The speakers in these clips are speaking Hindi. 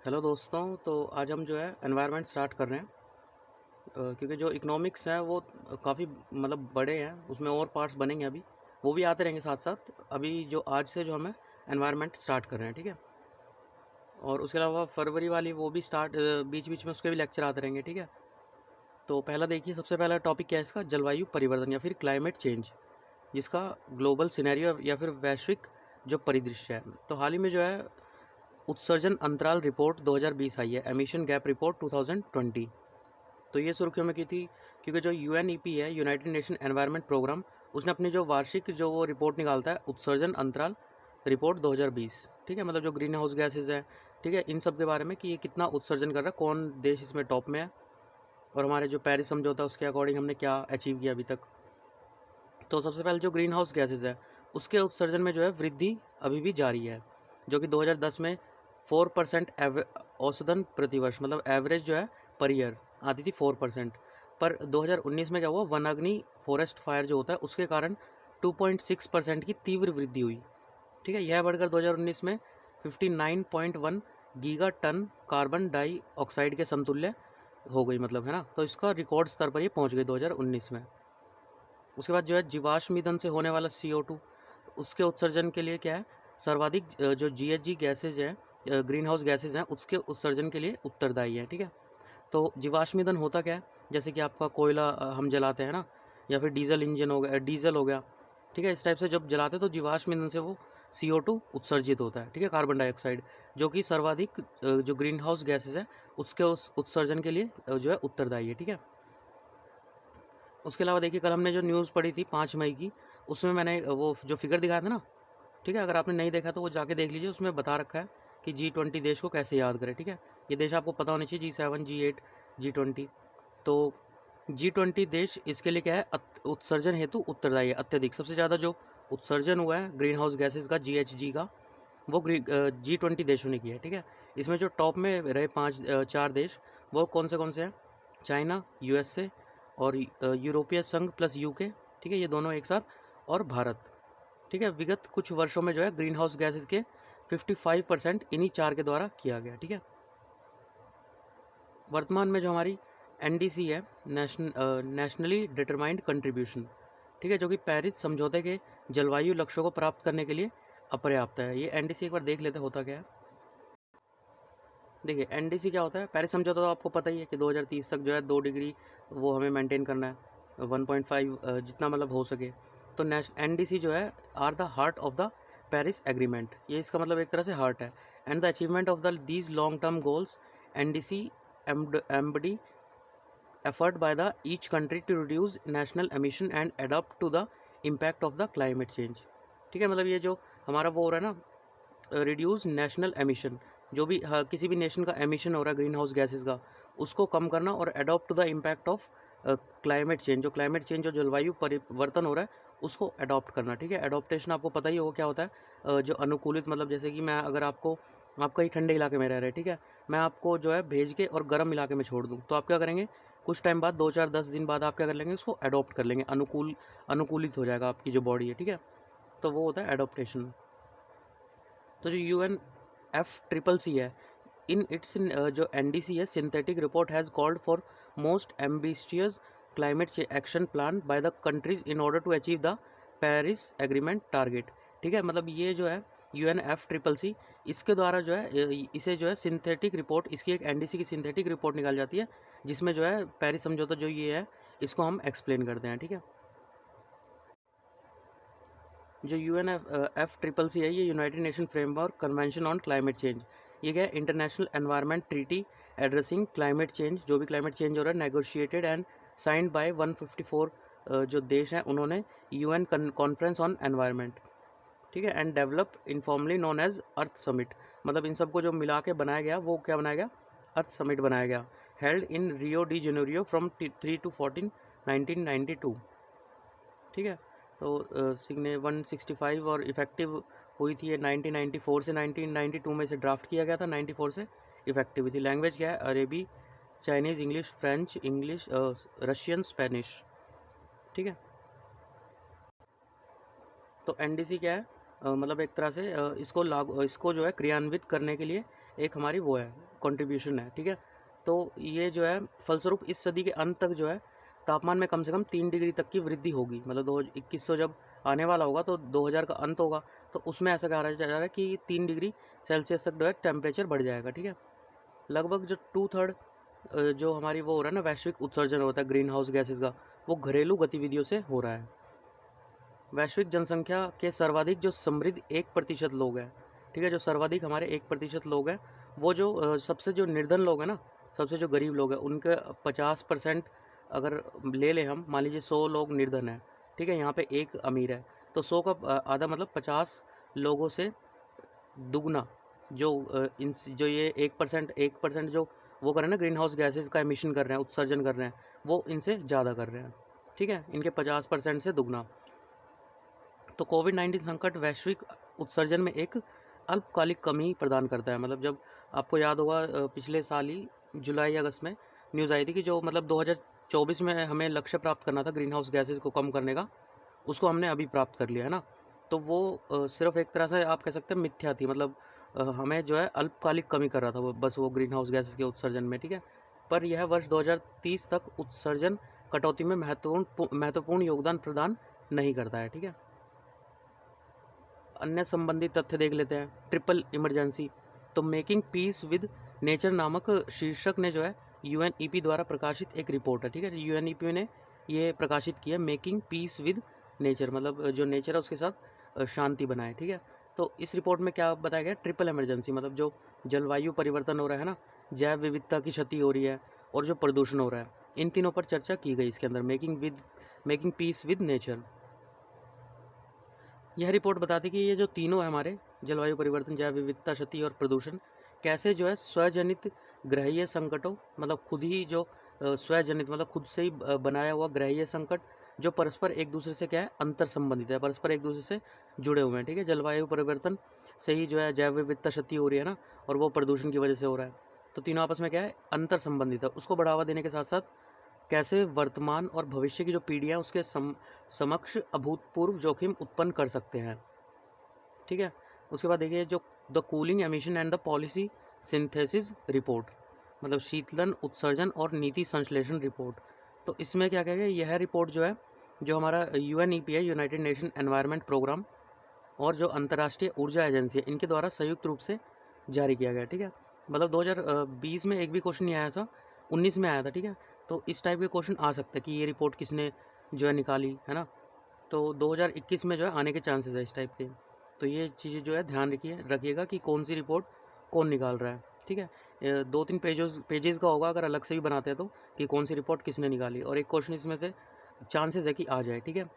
हेलो दोस्तों, तो आज हम जो है एनवायरनमेंट स्टार्ट कर रहे हैं। क्योंकि जो इकोनॉमिक्स है वो काफ़ी मतलब बड़े हैं, उसमें और पार्ट्स बनेंगे अभी, वो भी आते रहेंगे साथ साथ। अभी जो आज से जो हमें एनवायरनमेंट स्टार्ट कर रहे हैं, ठीक है। और उसके अलावा फरवरी वाली वो भी स्टार्ट, बीच बीच में उसके भी लेक्चर आते रहेंगे, ठीक है। तो पहला देखिए, सबसे पहला टॉपिक क्या है इसका, जलवायु परिवर्तन या फिर क्लाइमेट चेंज, जिसका ग्लोबल सिनेरियो या फिर वैश्विक जो परिदृश्य है। तो हाल ही में जो है उत्सर्जन अंतराल रिपोर्ट 2020 आई है, एमिशन गैप रिपोर्ट 2020। तो ये सुर्खियों में की थी क्योंकि जो यूएनईपी है, यूनाइटेड नेशन एनवायरनमेंट प्रोग्राम, उसने अपनी जो वार्षिक जो वो रिपोर्ट निकालता है, उत्सर्जन अंतराल रिपोर्ट 2020, ठीक है। मतलब जो ग्रीन हाउस गैसेज है, ठीक है, इन सब के बारे में कि ये कितना उत्सर्जन कर रहा है, कौन देश इसमें टॉप में है, और हमारे जो पेरिस समझौता है उसके अकॉर्डिंग हमने क्या अचीव किया अभी तक। तो सबसे पहले जो ग्रीन हाउस गैसेज है उसके उत्सर्जन में जो है वृद्धि अभी भी जारी है, जो कि 2010 में 4% औसतन प्रतिवर्ष, मतलब एवरेज जो है पर ईयर आती थी 4%। पर 2019 में क्या हुआ, वनाग्नि फॉरेस्ट फायर जो होता है उसके कारण 2.6% की तीव्र वृद्धि हुई, ठीक है। यह बढ़कर 2019 में 59.1 गीगा टन कार्बन डाइऑक्साइड के समतुल्य हो गई, मतलब है ना। तो इसका रिकॉर्ड स्तर पर ये पहुंच गई 2019 में। उसके बाद जो है जीवाश्म ईंधन से होने वाला CO2, उसके उत्सर्जन के लिए क्या है, सर्वाधिक जो GHG गैसेज है, ग्रीन हाउस गैसेज हैं, उसके उत्सर्जन के लिए उत्तरदायी है, ठीक है। तो जीवाश्म ईंधन होता क्या है, जैसे कि आपका कोयला हम जलाते हैं ना, या फिर डीजल इंजन हो गया, डीजल हो गया, ठीक है। इस टाइप से जब जलाते हैं तो जीवाश्म ईंधन से वो CO2 उत्सर्जित होता है, ठीक है, कार्बन डाइऑक्साइड, जो कि सर्वाधिक जो ग्रीन हाउस गैसेज है उसके उस उत्सर्जन के लिए जो है उत्तरदायी है, ठीक है। उसके अलावा देखिए, कल हमने जो न्यूज़ पढ़ी थी 5 मई की, उसमें मैंने वो जो फिगर दिखाया था ना, ठीक है। अगर आपने नहीं देखा तो वो जाके देख लीजिए, उसमें बता रखा है कि G20 देश को कैसे याद करें, ठीक है। ये देश आपको पता होने चाहिए, G7, G8, G20। तो G20 देश इसके लिए क्या है, उत्सर्जन हेतु उत्तरदायी है अत्यधिक। सबसे ज़्यादा जो उत्सर्जन हुआ है ग्रीन हाउस गैसेज का, GHG का, वो G20 देशों ने किया है, ठीक है। इसमें जो टॉप में रहे 4 देश, वो कौन से हैं, चाइना, USA और यूरोपीय संघ प्लस UK, ठीक है, ये दोनों एक साथ, और भारत, ठीक है। विगत कुछ वर्षों में जो है ग्रीन हाउस गैसेज के 55% इन्हीं 4 के द्वारा किया गया, ठीक है। वर्तमान में जो हमारी NDC है, नेशनली डिटरमाइंड कंट्रीब्यूशन, ठीक है, जो कि पेरिस समझौते के जलवायु लक्ष्यों को प्राप्त करने के लिए अपर्याप्त है। ये NDC एक बार देख लेते होता क्या है। देखिए, NDC क्या होता है, पेरिस समझौता तो आपको पता ही है कि 2030 तक जो है 2 डिग्री वो हमें मेंटेन करना है, 1.5 जितना मतलब हो सके। तो NDC जो है are the heart of the Paris agreement, ये इसका मतलब एक तरह से हार्ट है। And the achievement of the these long term goals, NDC embody effort by the each country to reduce national emission and adapt to the impact of the climate change, ठीक है। मतलब ये जो हमारा वो हो रहा है ना, रिड्यूस नेशनल एमिशन, जो भी किसी भी नेशन का एमिशन हो रहा है ग्रीन हाउस गैसेज का, उसको कम करना, और adopt to the impact of climate change, जो क्लाइमेट चेंज, जो जलवायु परिवर्तन हो रहा है उसको अडॉप्ट करना, ठीक है। अडॉप्टेशन आपको पता ही होगा क्या होता है, जो अनुकूलित, मतलब जैसे कि मैं अगर आपको, आप कहीं ठंडे इलाके में रह रहे हैं, ठीक है, मैं आपको जो है भेज के और गर्म इलाके में छोड़ दूँ, तो आप क्या करेंगे, कुछ टाइम बाद, 2 4 10 दिन बाद आप क्या कर लेंगे, उसको अडॉप्ट कर लेंगे, अनुकूलित हो जाएगा आपकी जो बॉडी है, ठीक है। तो वो होता है एडॉप्टेशन। तो जो UNFCCC है, इन इट्स जो NDC है, synthetic report has called for most ambitious climate action plan by the countries in order to achieve the Paris agreement target, ठीक है। मतलब ये जो है UNFCCC, इसके द्वारा जो है इसे जो है सिंथेटिक रिपोर्ट, इसकी एक NDC की सिंथेटिक रिपोर्ट निकाल जाती है, जिसमें जो है पेरिस समझौता जो ये है इसको हम एक्सप्लेन करते हैं, ठीक है। जो UNFCCC है, ये United Nation framework convention on climate change, ये क्या है, international environment treaty addressing climate change, जो भी क्लाइमेट चेंज हो रहा है, नेगोशिएटेड एंड साइंड बाय 154 जो देश हैं उन्होंने, UN कॉन्फ्रेंस ऑन एनवायरनमेंट, ठीक है, and develop informally known as earth summit. मतलब इन सबको जो मिला के बनाया गया, वो क्या बनाया गया, अर्थ समिट बनाया गया, held in Rio de Janeiro from 3 to 14 1992, ठीक है। तो सिग्ने 165 और इफेक्टिव हुई थी ये 1994 से, 1992 में से ड्राफ्ट किया गया था, 94 से इफेक्टिव हुई थी। लैंग्वेज क्या है, अरेबी, Chinese, English, French, English, Russian, Spanish, ठीक है। तो NDC क्या है, मतलब एक तरह से इसको जो है क्रियान्वित करने के लिए एक हमारी वो है कंट्रीब्यूशन है, ठीक है। तो ये जो है फलस्वरूप इस सदी के अंत तक जो है तापमान में कम से कम 3 डिग्री तक की वृद्धि होगी। मतलब 2100 जब आने वाला होगा तो 2000 का अंत होगा, तो उसमें ऐसा कहा जा रहा है कि 3 डिग्री सेल्सियस तक जो है टेम्परेचर बढ़ जाएगा, ठीक है। लगभग जो 2/3 जो हमारी वो हो रहा है ना वैश्विक उत्सर्जन होता है ग्रीन हाउस गैसेज का, वो घरेलू गतिविधियों से हो रहा है। वैश्विक जनसंख्या के सर्वाधिक जो समृद्ध 1% लोग हैं, ठीक है, जो सर्वाधिक हमारे 1% लोग हैं, वो जो सबसे जो निर्धन लोग हैं ना, सबसे जो गरीब लोग हैं, उनके 50% अगर ले लें हम, मान लीजिए 100 लोग निर्धन हैं, ठीक है, यहाँ पे एक अमीर है, तो 100 का आधा मतलब 50 लोगों से दुगना जो ये 1% जो वो कर रहे हैं ना ग्रीन हाउस गैसेज का एमिशन कर रहे हैं, उत्सर्जन कर रहे हैं, वो इनसे ज़्यादा कर रहे हैं, ठीक है, इनके 50% से दुगना। तो कोविड-19 संकट वैश्विक उत्सर्जन में एक अल्पकालिक कमी प्रदान करता है। मतलब जब आपको याद होगा पिछले साल ही जुलाई अगस्त में न्यूज़ आई थी कि जो मतलब 2024 में हमें लक्ष्य प्राप्त करना था ग्रीन हाउस गैसेज को कम करने का, उसको हमने अभी प्राप्त कर लिया है ना। तो वो सिर्फ एक तरह से आप कह सकते हैं मिथ्या थी। मतलब हमें जो है अल्पकालिक कमी कर रहा था वो, बस वो ग्रीन हाउस गैसेज के उत्सर्जन में, ठीक है। पर यह वर्ष 2030 तक उत्सर्जन कटौती में महत्वपूर्ण योगदान प्रदान नहीं करता है, ठीक है। अन्य संबंधित तथ्य देख लेते हैं। ट्रिपल इमरजेंसी, तो मेकिंग पीस विद नेचर नामक शीर्षक ने जो है यूएनईपी द्वारा प्रकाशित एक रिपोर्ट है, ठीक है। यूएनईपी ने ये प्रकाशित किया मेकिंग पीस विद नेचर, मतलब जो नेचर है उसके साथ शांति बनाए, ठीक है। तो इस रिपोर्ट में क्या बताया गया, ट्रिपल इमरजेंसी, मतलब जो जलवायु परिवर्तन हो रहा है ना, जैव विविधता की क्षति हो रही है और जो प्रदूषण हो रहा है, इन तीनों पर चर्चा की गई इसके अंदर, मेकिंग पीस विद नेचर। यह रिपोर्ट बताती है कि ये जो तीनों है हमारे, जलवायु परिवर्तन, जैव विविधता क्षति और प्रदूषण, कैसे जो है स्वजनित ग्रहीय संकटों, मतलब खुद ही जो स्वजनित मतलब खुद से ही बनाया हुआ ग्रहीय संकट, जो परस्पर एक दूसरे से क्या है अंतर संबंधित है, परस्पर एक दूसरे से जुड़े हुए हैं, ठीक है। जलवायु परिवर्तन से ही जो है जैव विविधता क्षति हो रही है ना, और वो प्रदूषण की वजह से हो रहा है, तो तीनों आपस में क्या है अंतर संबंधित है। उसको बढ़ावा देने के साथ साथ कैसे वर्तमान और भविष्य की जो पीढ़ियाँ उसके समक्ष अभूतपूर्व जोखिम उत्पन्न कर सकते हैं, ठीक है। उसके बाद देखिए जो the cooling emission and the policy synthesis report, मतलब शीतलन उत्सर्जन और नीति संश्लेषण रिपोर्ट। तो इसमें क्या कहेगा, यह रिपोर्ट जो है, जो हमारा यूएनईपी है, यूनाइटेड नेशन एनवायरनमेंट प्रोग्राम, और जो अंतर्राष्ट्रीय ऊर्जा एजेंसी है, इनके द्वारा संयुक्त रूप से जारी किया गया, ठीक है। मतलब 2020 में एक भी क्वेश्चन नहीं आया था, 19 में आया था, ठीक है। तो इस टाइप के क्वेश्चन आ सकते हैं कि ये रिपोर्ट किसने जो है निकाली है ना, तो 2021 में जो है आने के चांसेस है इस टाइप के। तो ये चीज़ें जो है ध्यान रखिएगा कि कौन सी रिपोर्ट कौन निकाल रहा है, ठीक है। 2-3 पेजेस का होगा अगर अलग से भी बनाते हैं तो, कि कौन सी रिपोर्ट किसने निकाली, और एक क्वेश्चन इसमें से चांसेस है कि आ जाए, ठीक है।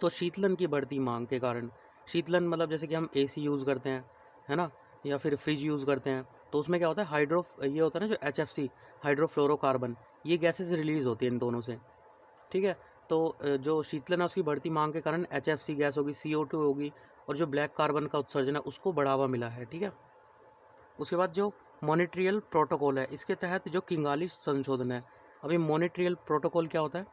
तो शीतलन की बढ़ती मांग के कारण, शीतलन मतलब जैसे कि हम एसी यूज़ करते हैं, है ना, या फिर फ्रिज यूज़ करते हैं, तो उसमें क्या होता है ये होता है ना जो HFC, हाइड्रोफ्लोरोकार्बन, ये गैसेस रिलीज़ होती है इन दोनों से, ठीक है। तो जो शीतलन है उसकी बढ़ती मांग के कारण HFC गैस होगी, CO2 होगी, और जो ब्लैक कार्बन का उत्सर्जन है उसको बढ़ावा मिला है, ठीक है। उसके बाद जो मॉनिट्रियल प्रोटोकॉल है, इसके तहत जो किंगाली संशोधन है। अभी मॉनिट्रियल प्रोटोकॉल क्या होता है,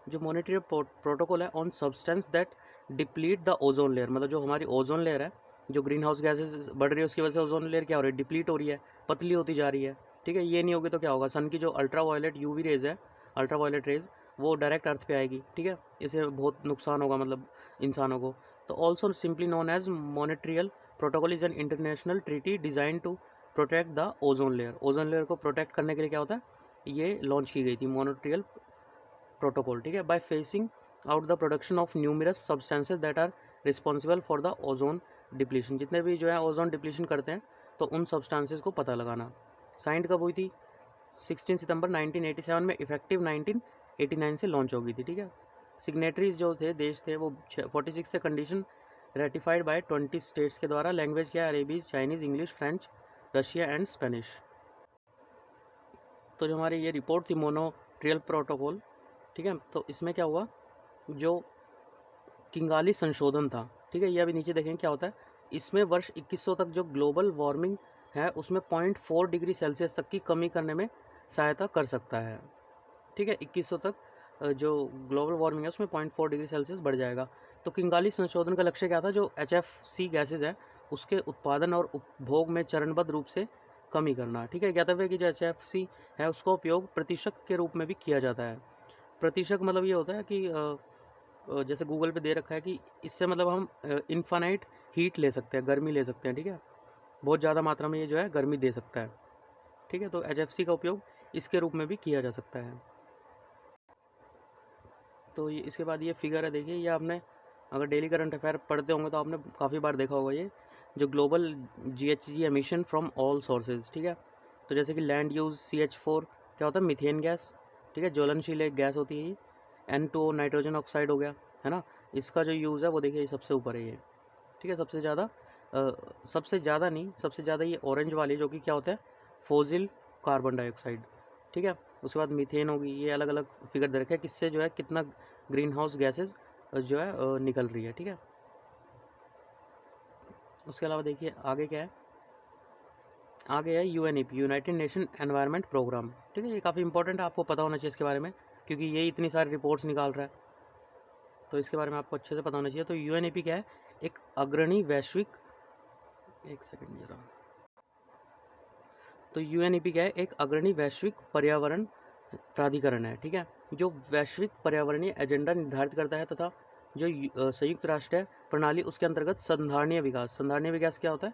जो मॉनिटरी प्रोटोकॉल है on substance that deplete the ozone layer, मतलब जो हमारी ओजोन लेयर है, जो ग्रीन हाउस गैसेज बढ़ रही है उसकी वजह से ओजोन लेयर क्या हो रही है, डिप्लीट हो रही है, पतली होती जा रही है, ठीक है। ये नहीं होगी तो क्या होगा, सन की जो अल्ट्रा वायलेट यूवी रेज है, अल्ट्रा वायलेट रेज, वो डायरेक्ट अर्थ पे आएगी, ठीक है। इससे बहुत नुकसान होगा मतलब इंसानों को। तो also simply known as Montreal protocol is an international treaty design to protect the ozone layer. Ozone layer को प्रोटेक्ट करने के लिए क्या होता है, ये लॉन्च की गई थी मॉनिट्रियल प्रोटोकॉल, ठीक है। By phasing out the production of numerous substances that are responsible for the ozone depletion, जितने भी जो है ओजोन डिप्लीशन करते हैं, तो उन सब्सटेंसेज को पता लगाना। साइंड कब हुई थी, 16 सितंबर 1987 में, इफेक्टिव 1989 से लॉन्च हो गई थी, ठीक है। सिग्नेटरीज जो थे देश थे वो 46 थे, कंडीशन रेटिफाइड बाय 20 स्टेट्स के द्वारा। लैंग्वेज क्या है, Arabic, Chinese, English, French, Russia and Spanish. तो जो हमारी ये रिपोर्ट थी मोनोट्रियल प्रोटोकॉल, ठीक है, तो इसमें क्या हुआ, जो किंगाली संशोधन था, ठीक है, ये अभी नीचे देखें क्या होता है, इसमें वर्ष 2100 तक जो ग्लोबल वार्मिंग है उसमें 0.4 डिग्री सेल्सियस तक की कमी करने में सहायता कर सकता है, ठीक है। 2100 तक जो ग्लोबल वार्मिंग है उसमें 0.4 डिग्री सेल्सियस बढ़ जाएगा। तो किंगाली संशोधन का लक्ष्य क्या था, जो HFC गैसेज है उसके उत्पादन और उपभोग में चरणबद्ध रूप से कमी करना। ठीक है, ज्ञातव्य है कि जो एचएफसी है उसका उपयोग प्रतिशत के रूप में भी किया जाता है। प्रतिशत मतलब ये होता है कि जैसे गूगल पे दे रखा है कि इससे मतलब हम इनफाइनाइट हीट ले सकते हैं, गर्मी ले सकते हैं। ठीक है, बहुत ज़्यादा मात्रा में ये जो है गर्मी दे सकता है। ठीक है, तो एचएफसी का उपयोग इसके रूप में भी किया जा सकता है। तो ये इसके बाद ये फिगर है, देखिए ये आपने अगर डेली करंट अफेयर पढ़ते होंगे तो आपने काफ़ी बार देखा होगा ये जो global GHG emission from all sources. ठीक है, तो जैसे कि लैंड यूज़ CH4 क्या होता है, मीथेन गैस। ठीक है, ज्वलनशील एक गैस होती है ये। N2O नाइट्रोजन ऑक्साइड हो गया, है ना। इसका जो यूज़ है वो देखिए ये सबसे ऊपर है ये। ठीक है, सबसे ज़्यादा नहीं, सबसे ज़्यादा ये ऑरेंज वाली जो कि क्या होता है, फोजिल कार्बन डाइऑक्साइड। ठीक है, उसके बाद मीथेन होगी। ये अलग अलग फिगर दे रखे हैं किससे जो है कितना ग्रीन हाउस गैसेज जो है निकल रही है। ठीक है, उसके अलावा देखिए आगे क्या है, आगे है UNEP, United Nation environment programme. ठीक है, ये काफ़ी इंपॉर्टेंट है, आपको पता होना चाहिए इसके बारे में क्योंकि ये इतनी सारी रिपोर्ट्स निकाल रहा है, तो इसके बारे में आपको अच्छे से पता होना चाहिए। तो UNEP क्या है, एक अग्रणी वैश्विक, एक सेकेंड जरा, तो UNEP क्या है, एक अग्रणी वैश्विक पर्यावरण प्राधिकरण है। ठीक है, जो वैश्विक पर्यावरणीय एजेंडा निर्धारित करता है तथा जो संयुक्त राष्ट्र है प्रणाली उसके अंतर्गत संधारणीय विकास क्या होता है,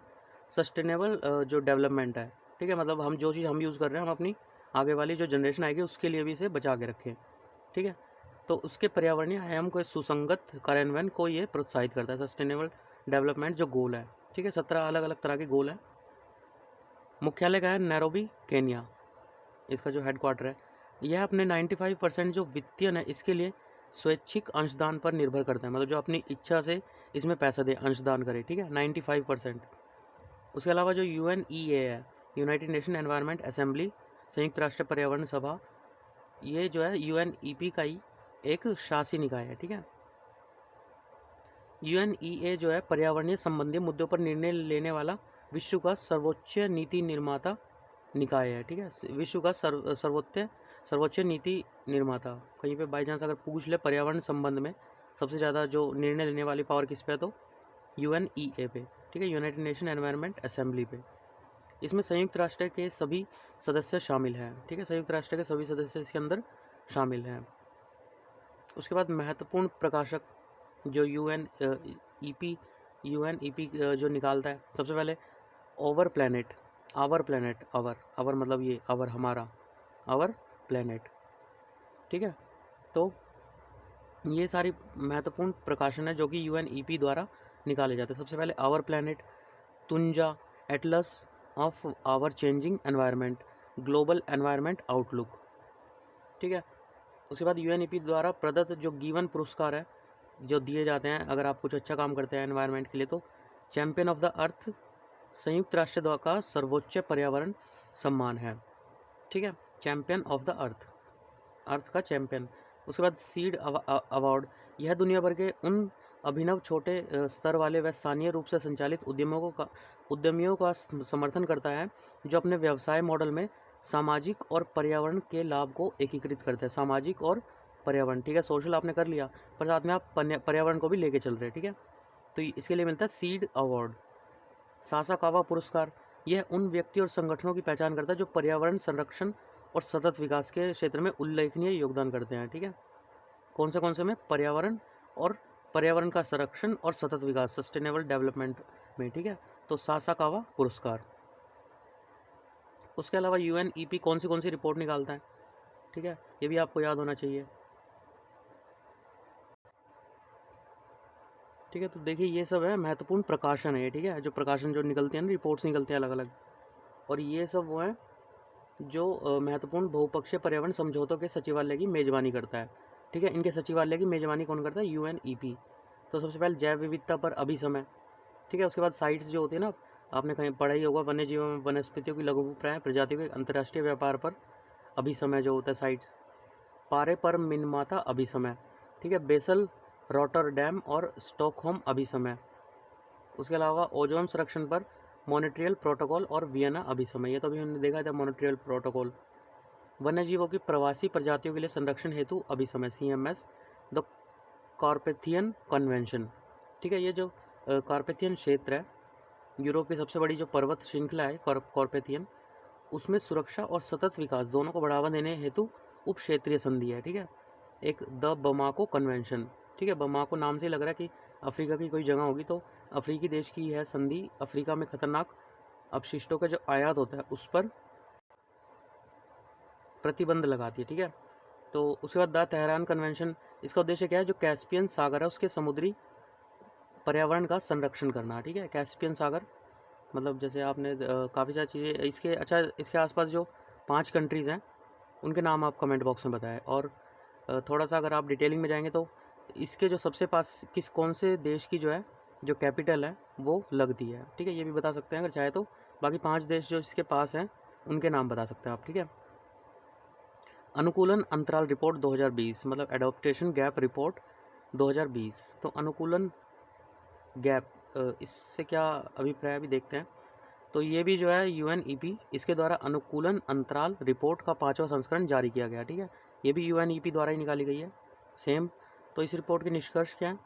सस्टेनेबल जो डेवलपमेंट है। ठीक है, मतलब हम जो चीज़ हम यूज़ कर रहे हैं हम अपनी आगे वाली जो जनरेशन आएगी उसके लिए भी इसे बचा के रखें। ठीक है, तो उसके पर्यावरणीय आयाम को सुसंगत कार्यान्वयन को ये प्रोत्साहित करता है, सस्टेनेबल डेवलपमेंट जो गोल है। ठीक है, 17 अलग अलग तरह के गोल हैं। मुख्यालय का है नैरोबी, केन्या, इसका जो हेडक्वार्टर है। यह अपने 95% जो वित्तीय है इसके लिए स्वैच्छिक अंशदान पर निर्भर करता है, मतलब जो अपनी इच्छा से इसमें पैसा दे, अंशदान करे। ठीक है, 95%। उसके अलावा जो UNEA है, यूनाइटेड नेशन एनवायरनमेंट असेंबली, संयुक्त राष्ट्र पर्यावरण सभा, ये जो है UNEP का ही एक शासी निकाय है। ठीक है, UNEA जो है पर्यावरणीय संबंधी मुद्दों पर निर्णय लेने वाला विश्व का सर्वोच्च नीति निर्माता निकाय है। ठीक है, विश्व का सर्वोच्च नीति निर्माता। कहीं पे बाई चांस अगर पूछ ले पर्यावरण संबंध में सबसे ज़्यादा जो निर्णय लेने वाली पावर किस पे है, तो UNEA पे। ठीक है, यूनाइटेड नेशन एनवायरनमेंट असेंबली पे। इसमें संयुक्त राष्ट्र के सभी सदस्य शामिल हैं। ठीक है, संयुक्त राष्ट्र के सभी सदस्य इसके अंदर शामिल हैं। उसके बाद महत्वपूर्ण प्रकाशक जो UNEP जो निकालता है, सबसे पहले आवर प्लैनेट, आवर मतलब ये आवर हमारा, आवर प्लैनेट। ठीक है, तो ये सारी महत्वपूर्ण प्रकाशन है जो कि UNEP द्वारा निकाले जाते हैं। सबसे पहले our planet, Tunza, atlas of our changing environment, global environment outlook. ठीक है, उसके बाद UNEP द्वारा प्रदत्त जो गिवन पुरस्कार है जो दिए जाते हैं अगर आप कुछ अच्छा काम करते हैं एनवायरनमेंट के लिए, तो चैंपियन ऑफ द अर्थ संयुक्त राष्ट्र द्वारा का सर्वोच्च पर्यावरण सम्मान है। ठीक है, चैंपियन ऑफ द अर्थ का चैंपियन। उसके बाद सीड अवार्ड, यह दुनिया भर के उन अभिनव छोटे स्तर वाले व स्थानीय रूप से संचालित उद्यमियों का समर्थन करता है जो अपने व्यवसाय मॉडल में सामाजिक और पर्यावरण के लाभ को एकीकृत करते हैं। सामाजिक और पर्यावरण, ठीक है, सोशल आपने कर लिया पर साथ में आप पर्यावरण को भी लेके चल रहे हैं। ठीक है, तो इसके लिए मिलता है सीड अवार्ड। सासाकावा पुरस्कार, यह उन व्यक्ति और संगठनों की पहचान करता है जो पर्यावरण संरक्षण और सतत विकास के क्षेत्र में उल्लेखनीय योगदान करते हैं। ठीक है, कौन से में, पर्यावरण का संरक्षण और सतत विकास, सस्टेनेबल डेवलपमेंट में। ठीक है, तो सासाकावा पुरस्कार। उसके अलावा UNEP कौन सी रिपोर्ट निकालता है, ठीक है, ये भी आपको याद होना चाहिए। ठीक है, तो देखिए ये सब है महत्वपूर्ण प्रकाशन है। ठीक है, जो प्रकाशन जो निकलते हैं ना, रिपोर्ट्स निकलते हैं अलग अलग, और ये सब वो है जो महत्वपूर्ण बहुपक्षीय पर्यावरण समझौतों के सचिवालय की मेजबानी करता है। ठीक है, इनके सचिवालय की मेजबानी कौन करता है, UNEP। तो सबसे पहले जैव विविधता पर अभिसमय। ठीक है, उसके बाद साइट्स जो होती है ना, आपने कहीं पढ़ा ही होगा, वन्य जीवों में वनस्पतियों की लघुप्राय प्रजातियों के अंतर्राष्ट्रीय व्यापार पर अभिसमय जो होता है साइट्स। पारे पर मिनमाता अभिसमय। ठीक है, बेसल, रॉटरडैम और स्टॉकहोम अभिसमय। उसके अलावा ओजोन संरक्षण पर मॉन्ट्रियल प्रोटोकॉल और वियना अभिसमय, ये तो अभी हमने देखा था मॉन्ट्रियल प्रोटोकॉल। वन्यजीवों की प्रवासी प्रजातियों के लिए संरक्षण हेतु अभिसमय, CMS, द कार्पेथियन कन्वेंशन। ठीक है, ये जो कार्पेथियन क्षेत्र है यूरोप की सबसे बड़ी जो पर्वत श्रृंखला है कॉर्पेथियन, उसमें सुरक्षा और सतत विकास दोनों को बढ़ावा देने हेतु उप क्षेत्रीय संधि है। ठीक है, एक द बमाको कन्वेंशन। ठीक है, बमाको नाम से ही लग रहा है कि अफ्रीका की कोई जगह होगी, तो अफ्रीकी देश की यह संधि अफ्रीका में खतरनाक अपशिष्टों का जो आयात होता है उस पर प्रतिबंध लगाती है। ठीक है, तो उसके बाद द तेहरान कन्वेंशन, इसका उद्देश्य क्या है, जो कैस्पियन सागर है उसके समुद्री पर्यावरण का संरक्षण करना। ठीक है, कैस्पियन सागर मतलब जैसे आपने काफ़ी सारी चीज़ें इसके, अच्छा इसके आसपास जो 5 कंट्रीज़ हैं उनके नाम आप कमेंट बॉक्स में बताएं। और थोड़ा सा अगर आप डिटेलिंग में जाएंगे तो इसके जो सबसे पास कौन से देश की जो है जो कैपिटल है वो लगती है। ठीक है, ये भी बता सकते हैं अगर चाहे तो। बाकी 5 देश जो इसके पास हैं उनके नाम बता सकते हैं आप। ठीक है, अनुकूलन अंतराल रिपोर्ट 2020 मतलब एडॉप्टेशन गैप रिपोर्ट 2020। तो अनुकूलन गैप, इससे क्या अभिप्राय भी देखते हैं। तो ये भी जो है UNEP इसके द्वारा अनुकूलन अंतराल रिपोर्ट का 5वां संस्करण जारी किया गया। ठीक है, ये भी UNEP द्वारा ही निकाली गई है सेम। तो इस रिपोर्ट के निष्कर्ष क्या है,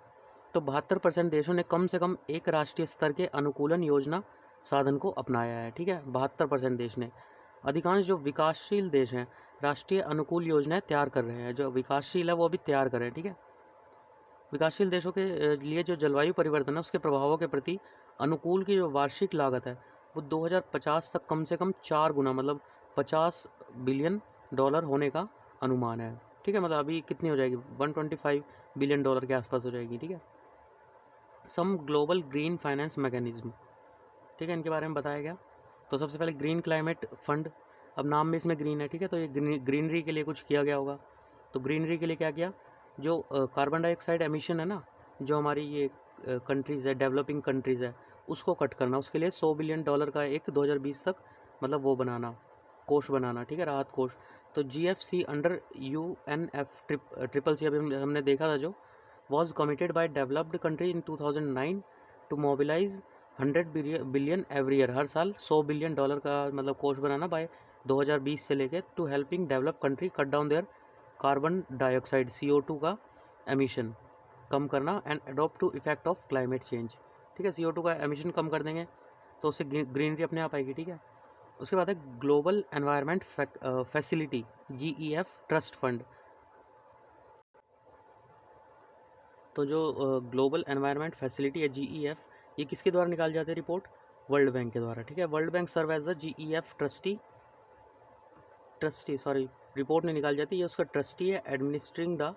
तो 72% देशों ने कम से कम एक राष्ट्रीय स्तर के अनुकूलन योजना साधन को अपनाया है। ठीक है, 72% देश ने। अधिकांश जो विकासशील देश हैं राष्ट्रीय अनुकूल योजनाएं तैयार कर रहे हैं, जो विकासशील है वो भी तैयार कर रहे हैं। ठीक है, विकासशील देशों के लिए जो जलवायु परिवर्तन है उसके प्रभावों के प्रति अनुकूल की जो वार्षिक लागत है वो 2050 तक कम से कम 4 गुना मतलब 50 बिलियन डॉलर होने का अनुमान है। ठीक है, मतलब अभी कितनी हो जाएगी, 125 बिलियन डॉलर के आसपास हो जाएगी। ठीक है, सम ग्लोबल ग्रीन फाइनेंस मैकेनिज्म। ठीक है, इनके बारे में बताया गया। तो सबसे पहले ग्रीन क्लाइमेट फंड, अब नाम में इसमें ग्रीन है। ठीक है, तो ये ग्रीनरी के लिए कुछ किया गया होगा। तो ग्रीनरी के लिए क्या किया, जो कार्बन डाइऑक्साइड एमिशन है ना, जो हमारी ये कंट्रीज़ है, डेवलपिंग कंट्रीज़ है, उसको कट करना, उसके लिए 100 बिलियन डॉलर का एक 2020 तक मतलब वो बनाना, कोष बनाना। ठीक है, राहत कोष। तो GFC अंडर UNFCCC अभी हमने देखा था जो was committed by developed country in 2009 to mobilize 100 billion every year, हर साल 100 बिलियन डॉलर का मतलब कोष बनाना बाय 2020 से लेके, to helping develop country cut down their carbon dioxide CO2 का एमिशन कम करना and adopt to effect of climate change. ठीक है, CO2 का एमिशन कम कर देंगे तो उससे ग्रीनरी अपने आप आएगी। ठीक है, उसके बाद है global environment facility GEF trust fund. तो जो ग्लोबल एनवायरनमेंट फैसिलिटी है GEF, ये किसके द्वारा निकाली जाती है रिपोर्ट, वर्ल्ड बैंक के द्वारा। ठीक है, world bank serve as the GEF trustee sorry report नहीं निकाली जाती, ये उसका ट्रस्टी है एडमिनिस्ट्रिंग द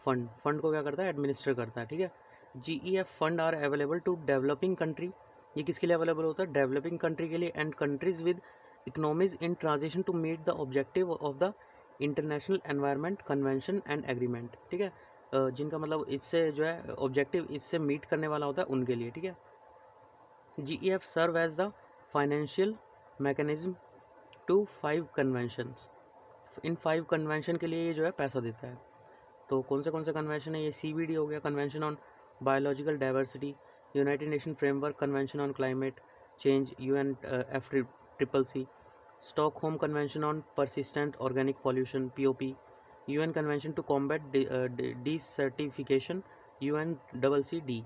फंड, फंड को क्या करता है, एडमिनिस्टर करता है। ठीक है, GEF fund are available to developing country, ये किसके लिए अवेलेबल होता है, डेवलपिंग कंट्री के लिए, and countries with economies in transition to meet the objective of the international environment convention and agreement. ठीक है, जिनका मतलब इससे जो है ऑब्जेक्टिव इससे मीट करने वाला होता है उनके लिए। ठीक है, GEF serve as the financial mechanism to 5 conventions, इन 5 कन्वेंशन के लिए ये जो है पैसा देता है। तो कौन से कन्वेंशन है, ये CBD हो गया, convention on biological diversity, United Nation framework convention on climate change UNFCCC, Stockholm convention on persistent organic pollution POP, UN convention to combat desertification UNCCD,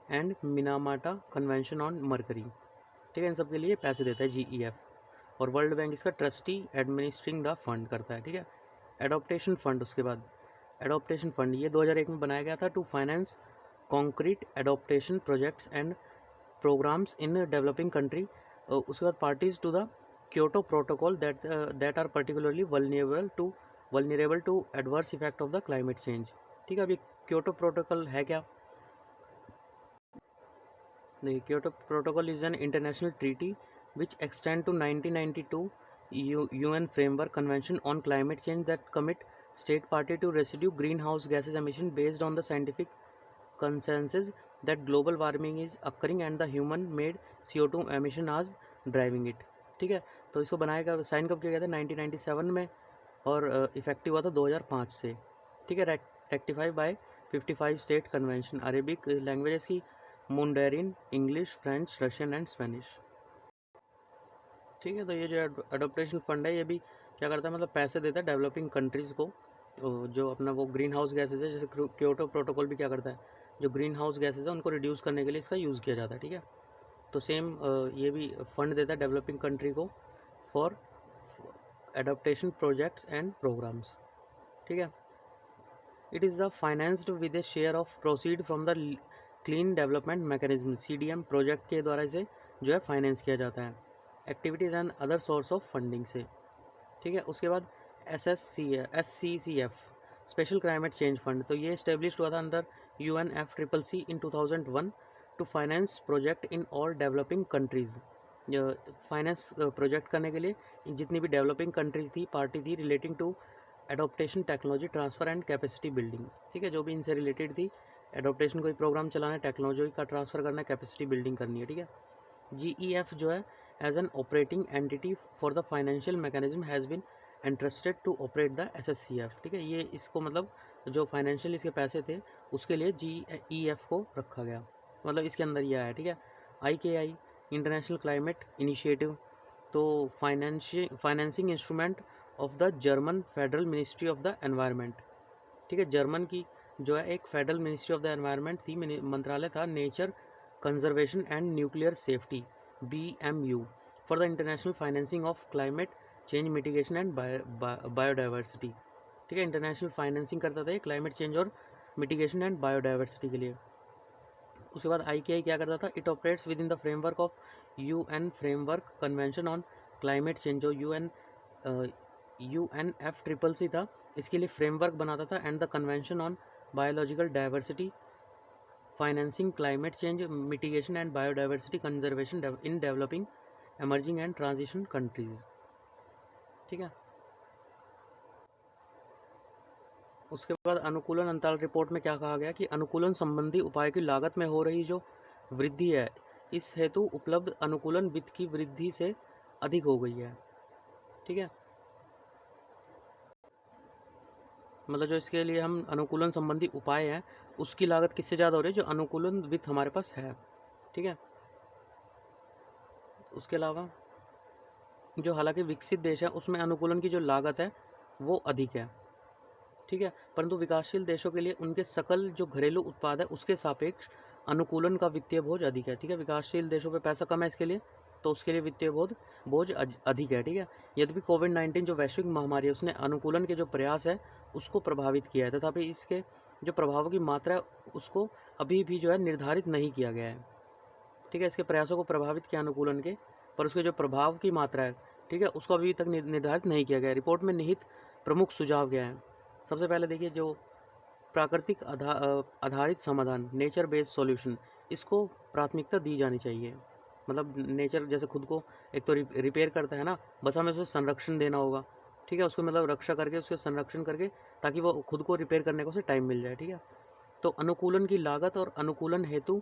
and Minamata convention on mercury. ठीक है, इन सब के लिए पैसे देता है GEF, और वर्ल्ड बैंक इसका ट्रस्टी एडमिनिस्ट्रिंग द फंड करता है। ठीक है, एडॉप्टेशन फंड, उसके बाद एडॉप्टेशन फंड ये 2001 में बनाया गया था to finance concrete adaptation projects and programmes in developing country. उसके बाद parties to the Kyoto protocol that are particularly vulnerable to adverse effect of the climate change. ठीक है, अभी क्योटो प्रोटोकॉल है क्या, देखिए Kyoto protocol is an international treaty which extend to 1992 UN Framework Convention on Climate Change that commit state party to reduce greenhouse gases emission based on the scientific consensus that global warming is occurring and the human made CO2 emission are driving it। ठीक है, तो इसको बनाया साइन कब किया गया था 1997 में, और इफेक्टिव हुआ था 2005 से। ठीक है, rectify by 55 state convention, Arabic languages की Mandarin, English, French, Russian and Spanish. ठीक है, तो ये जो एडोप्टेशन फंड है ये भी क्या करता है, मतलब पैसे देता है डेवलपिंग कंट्रीज़ को, जो अपना वो ग्रीन हाउस गैसेज है, जैसे क्योटो प्रोटोकॉल भी क्या करता है, जो ग्रीन हाउस गैसेज है उनको रिड्यूस करने के लिए इसका यूज़ किया जाता है। ठीक है, तो सेम ये भी फंड देता है डेवलपिंग कंट्री को for adaptation projects and programmes, ठीक है। It is the financed with a share of proceed from the clean development mechanism, CDM project के द्वारा इसे जो है फाइनेंस किया जाता है activities and other source of funding से, ठीक है। उसके बाद SCCF special climate change fund, तो ये इस्टेब्लिश हुआ था under UNFCCC in 2001 to finance project in all developing countries. Finance project करने के लिए जितनी भी डेवलपिंग कंट्री थी पार्टी थी relating to adaptation technology transfer and capacity building, ठीक है। जो भी इनसे रिलेटेड थी, एडोप्टेशन कोई प्रोग्राम चलाना है, टेक्नोलॉजी का ट्रांसफ़र करना है, कैपेसिटी बिल्डिंग करनी है, ठीक है। GEF जो है as an operating entity for the financial mechanism has been interested to operate the SSCF, ठीक है। ये इसको मतलब जो फाइनेंशियल इसके पैसे थे उसके लिए GEF को रखा गया, मतलब इसके अंदर ये आया, ठीक है। IKI इंटरनेशनल क्लाइमेट इनिशिएटिव, तो financing instrument of the German federal ministry of the environment, ठीक है। जर्मन की जो है एक federal ministry of the environment थी, मंत्रालय था nature conservation and nuclear safety BMU for the international financing of climate change mitigation and biodiversity, ठीक है। इंटरनेशनल फाइनेंसिंग करता था ये क्लाइमेट चेंज और मिटिगेशन एंड बायोडाइवर्सिटी के लिए। उसके बाद IKI क्या करता था, it operates with in the framework of UN framework convention on climate change, जो UNFCCC था, इसके लिए फ्रेमवर्क बनाता था, and the convention on biological diversity financing climate change mitigation and biodiversity conservation in developing emerging and transition countries, ठीक है। उसके बाद अनुकूलन अंतराल रिपोर्ट में क्या कहा गया कि अनुकूलन संबंधी उपाय की लागत में हो रही जो वृद्धि है, इस हेतु उपलब्ध अनुकूलन वित्त की वृद्धि से अधिक हो गई है, ठीक है। मतलब जो इसके लिए हम अनुकूलन संबंधी उपाय हैं उसकी लागत किससे ज़्यादा हो रही है, जो अनुकूलन वित्त हमारे पास है, ठीक है। उसके अलावा जो हालांकि विकसित देश है उसमें अनुकूलन की जो लागत है वो अधिक है, ठीक है। परंतु विकासशील देशों के लिए उनके सकल जो घरेलू उत्पाद है उसके सापेक्ष अनुकूलन का वित्तीय बोझ अधिक है, ठीक है। विकासशील देशों पे पैसा कम है इसके लिए, तो उसके लिए वित्तीय बोझ अधिक है, ठीक है। यद्यपि कोविड-19 जो वैश्विक महामारी है उसने अनुकूलन के जो प्रयास है उसको प्रभावित किया है, तथापि इसके जो प्रभावों की मात्रा है उसको अभी भी जो है निर्धारित नहीं किया गया है, ठीक है। इसके प्रयासों को प्रभावित किया अनुकूलन के, पर उसके जो प्रभाव की मात्रा है, ठीक है, उसको अभी तक निर्धारित नहीं किया गया है। रिपोर्ट में निहित प्रमुख सुझाव क्या है, सबसे पहले देखिए जो प्राकृतिक आधारित समाधान नेचर बेस्ड सॉल्यूशन, इसको प्राथमिकता दी जानी चाहिए। मतलब नेचर जैसे खुद को एक तो रिपेयर करता है ना, बस हमें उसे संरक्षण देना होगा, ठीक है। उसको मतलब रक्षा करके उसके संरक्षण करके ताकि वो खुद को रिपेयर करने को उसे टाइम मिल जाए, ठीक है। तो अनुकूलन की लागत और अनुकूलन हेतु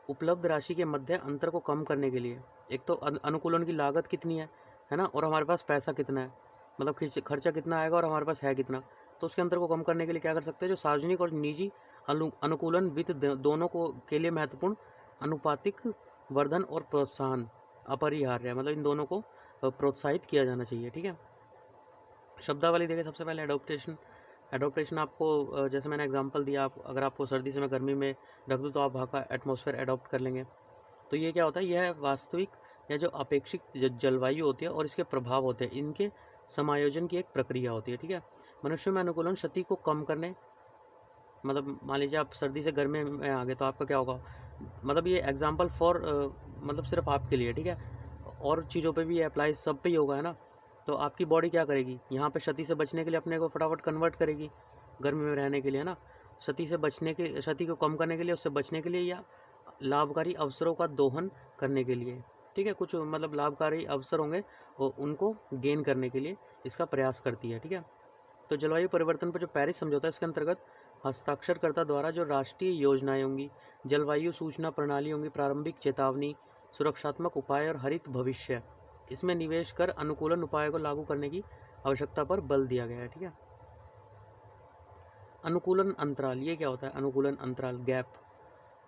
उपलब्ध राशि के मध्य अंतर को कम करने के लिए एक तो अनुकूलन की लागत कितनी है ना, और हमारे पास पैसा कितना है, मतलब खर्चा कितना आएगा और हमारे पास है कितना, तो उसके अंतर को कम करने के लिए क्या कर सकते हैं, जो सार्वजनिक और निजी अनुकूलन वित्त दोनों को के लिए महत्वपूर्ण अनुपातिक वर्धन और प्रोत्साहन अपरिहार्य है, मतलब इन दोनों को प्रोत्साहित किया जाना चाहिए, ठीक है। शब्दावली देखिए, सबसे पहले एडोप्टेशन आपको जैसे मैंने एग्जांपल दिया, आप अगर आपको सर्दी से मैं गर्मी में रख दूँ तो आप वहाँ का एटमॉस्फेयर एडॉप्ट कर लेंगे। तो ये क्या होता है, यह वास्तविक या जो अपेक्षित जलवायु होती है और इसके प्रभाव होते हैं, इनके समायोजन की एक प्रक्रिया होती है, ठीक है। मनुष्य में अनुकूलन क्षति को कम करने, मतलब मान लीजिए आप सर्दी से गर्मी में आ गए तो आपका क्या होगा, मतलब ये एग्जाम्पल फॉर मतलब सिर्फ आपके लिए, ठीक है, और चीज़ों पे भी अप्लाई सब पे ही होगा, है ना। तो आपकी बॉडी क्या करेगी, यहाँ पे क्षति से बचने के लिए अपने को फटाफट कन्वर्ट करेगी गर्मी में रहने के लिए, है ना। क्षति को कम करने के लिए, उससे बचने के लिए, या लाभकारी अवसरों का दोहन करने के लिए, ठीक है। कुछ मतलब लाभकारी अवसर होंगे और उनको गेन करने के लिए इसका प्रयास करती है, ठीक है। तो जलवायु परिवर्तन पर जो पेरिस समझौता है इसके अंतर्गत हस्ताक्षरकर्ता द्वारा जो राष्ट्रीय योजनाएं होंगी, जलवायु सूचना प्रणाली होंगी, प्रारंभिक चेतावनी, सुरक्षात्मक उपाय और हरित भविष्य, इसमें निवेश कर अनुकूलन उपायों को लागू करने की आवश्यकता पर बल दिया गया है, ठीक है। अनुकूलन अंतराल, ये क्या होता है, अनुकूलन अंतराल गैप,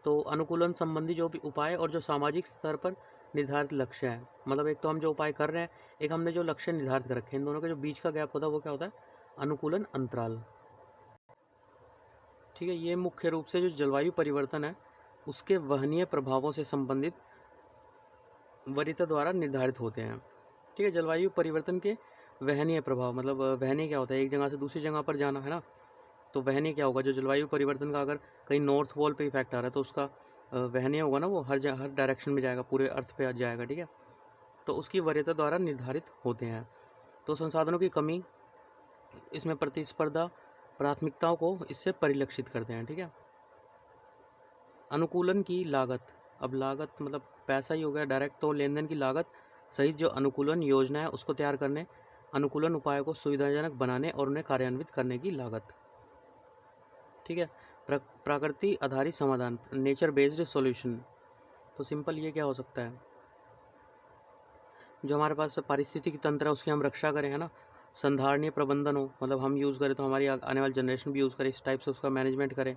तो अनुकूलन संबंधी जो भी उपाय और जो सामाजिक स्तर पर निर्धारित लक्ष्य है, मतलब एक तो हम जो उपाय कर रहे हैं, एक हमने जो लक्ष्य निर्धारित कर रखे हैं, इन दोनों के जो बीच का गैप होता है वो क्या होता है, अनुकूलन अंतराल, ठीक है। ये मुख्य रूप से जो जलवायु परिवर्तन है उसके वहनीय प्रभावों से संबंधित वरीयता द्वारा निर्धारित होते हैं। ठीक है, जलवायु परिवर्तन के वहनीय प्रभाव, मतलब वहनीय क्या होता है, एक जगह से दूसरी जगह पर जाना है ना, तो वहनीय क्या होगा, जो जलवायु परिवर्तन का अगर कहीं नॉर्थ पोल पे इफेक्ट आ रहा है तो उसका वहनीय होगा ना, वो हर डायरेक्शन में जाएगा, पूरे अर्थ पे जाएगा। ठीक है, तो उसकी वरीयता द्वारा निर्धारित होते हैं। तो संसाधनों की कमी, इसमें प्रतिस्पर्धा प्राथमिकताओं को इससे परिलक्षित करते हैं। ठीक है, अनुकूलन की लागत, अब लागत मतलब पैसा ही हो गया डायरेक्ट, तो लेन देन की लागत सहित जो अनुकूलन योजना है उसको तैयार करने, अनुकूलन उपायों को सुविधाजनक बनाने और उन्हें कार्यान्वित करने की लागत। ठीक है, प्रकृति आधारित समाधान, नेचर बेस्ड सॉल्यूशन, तो सिंपल ये क्या हो सकता है, जो हमारे पास पारिस्थितिक तंत्र है उसकी हम रक्षा करें, है ना। संधारणीय प्रबंधन हो, मतलब हम यूज़ करें तो हमारी आने वाली जनरेशन भी यूज़ करे, इस टाइप से उसका मैनेजमेंट करें।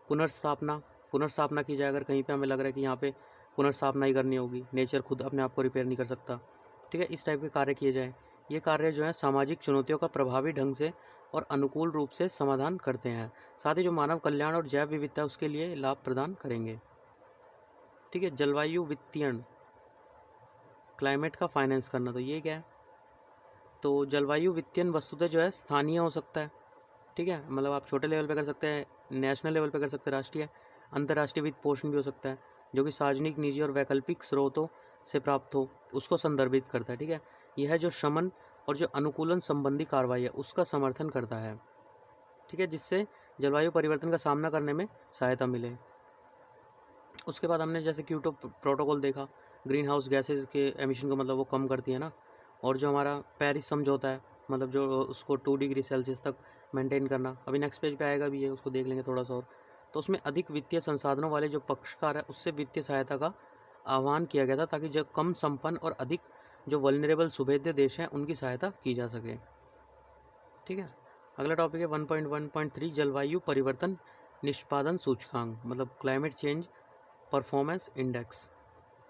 पुनर्स्थापना की जाए, अगर कहीं पे हमें लग रहा है कि यहाँ पे पुनर्स्थापना ही करनी होगी, नेचर खुद अपने आप को रिपेयर नहीं कर सकता। ठीक है, इस टाइप के कार्य किए जाए। ये कार्य जो है सामाजिक चुनौतियों का प्रभावी ढंग से और अनुकूल रूप से समाधान करते हैं, साथ ही जो मानव कल्याण और जैव विविधता है उसके लिए लाभ प्रदान करेंगे। ठीक है, जलवायु वित्तीयन, क्लाइमेट का फाइनेंस करना, तो ये क्या है, तो जलवायु वित्तीयन वस्तुतः जो है स्थानीय हो सकता है। ठीक है, मतलब आप छोटे लेवल पे कर सकते हैं, नेशनल लेवल पे कर सकते हैं, राष्ट्रीय अंतर्राष्ट्रीय वित्त पोषण भी हो सकता है, जो कि सार्वजनिक, निजी और वैकल्पिक स्रोतों से प्राप्त हो, उसको संदर्भित करता है। ठीक है, यह जो शमन और जो अनुकूलन संबंधी कार्रवाई है उसका समर्थन करता है। ठीक है, जिससे जलवायु परिवर्तन का सामना करने में सहायता मिले। उसके बाद हमने जैसे क्योटो प्रोटोकॉल देखा, ग्रीन हाउस गैसेज के एमिशन को मतलब वो कम करती है ना। और जो हमारा पेरिस समझौता है, मतलब जो उसको 2 डिग्री सेल्सियस तक मेंटेन करना, अभी नेक्स्ट पेज पे आएगा भी है, उसको देख लेंगे थोड़ा सा और। तो उसमें अधिक वित्तीय संसाधनों वाले जो पक्षकार है उससे वित्तीय सहायता का आह्वान किया गया था, ताकि जो कम संपन्न और अधिक जो वल्नरेबल सुभेद्य देश हैं उनकी सहायता की जा सके। ठीक है, अगला टॉपिक है 1.1.3 जलवायु परिवर्तन निष्पादन सूचकांक, मतलब क्लाइमेट चेंज परफॉर्मेंस इंडेक्स।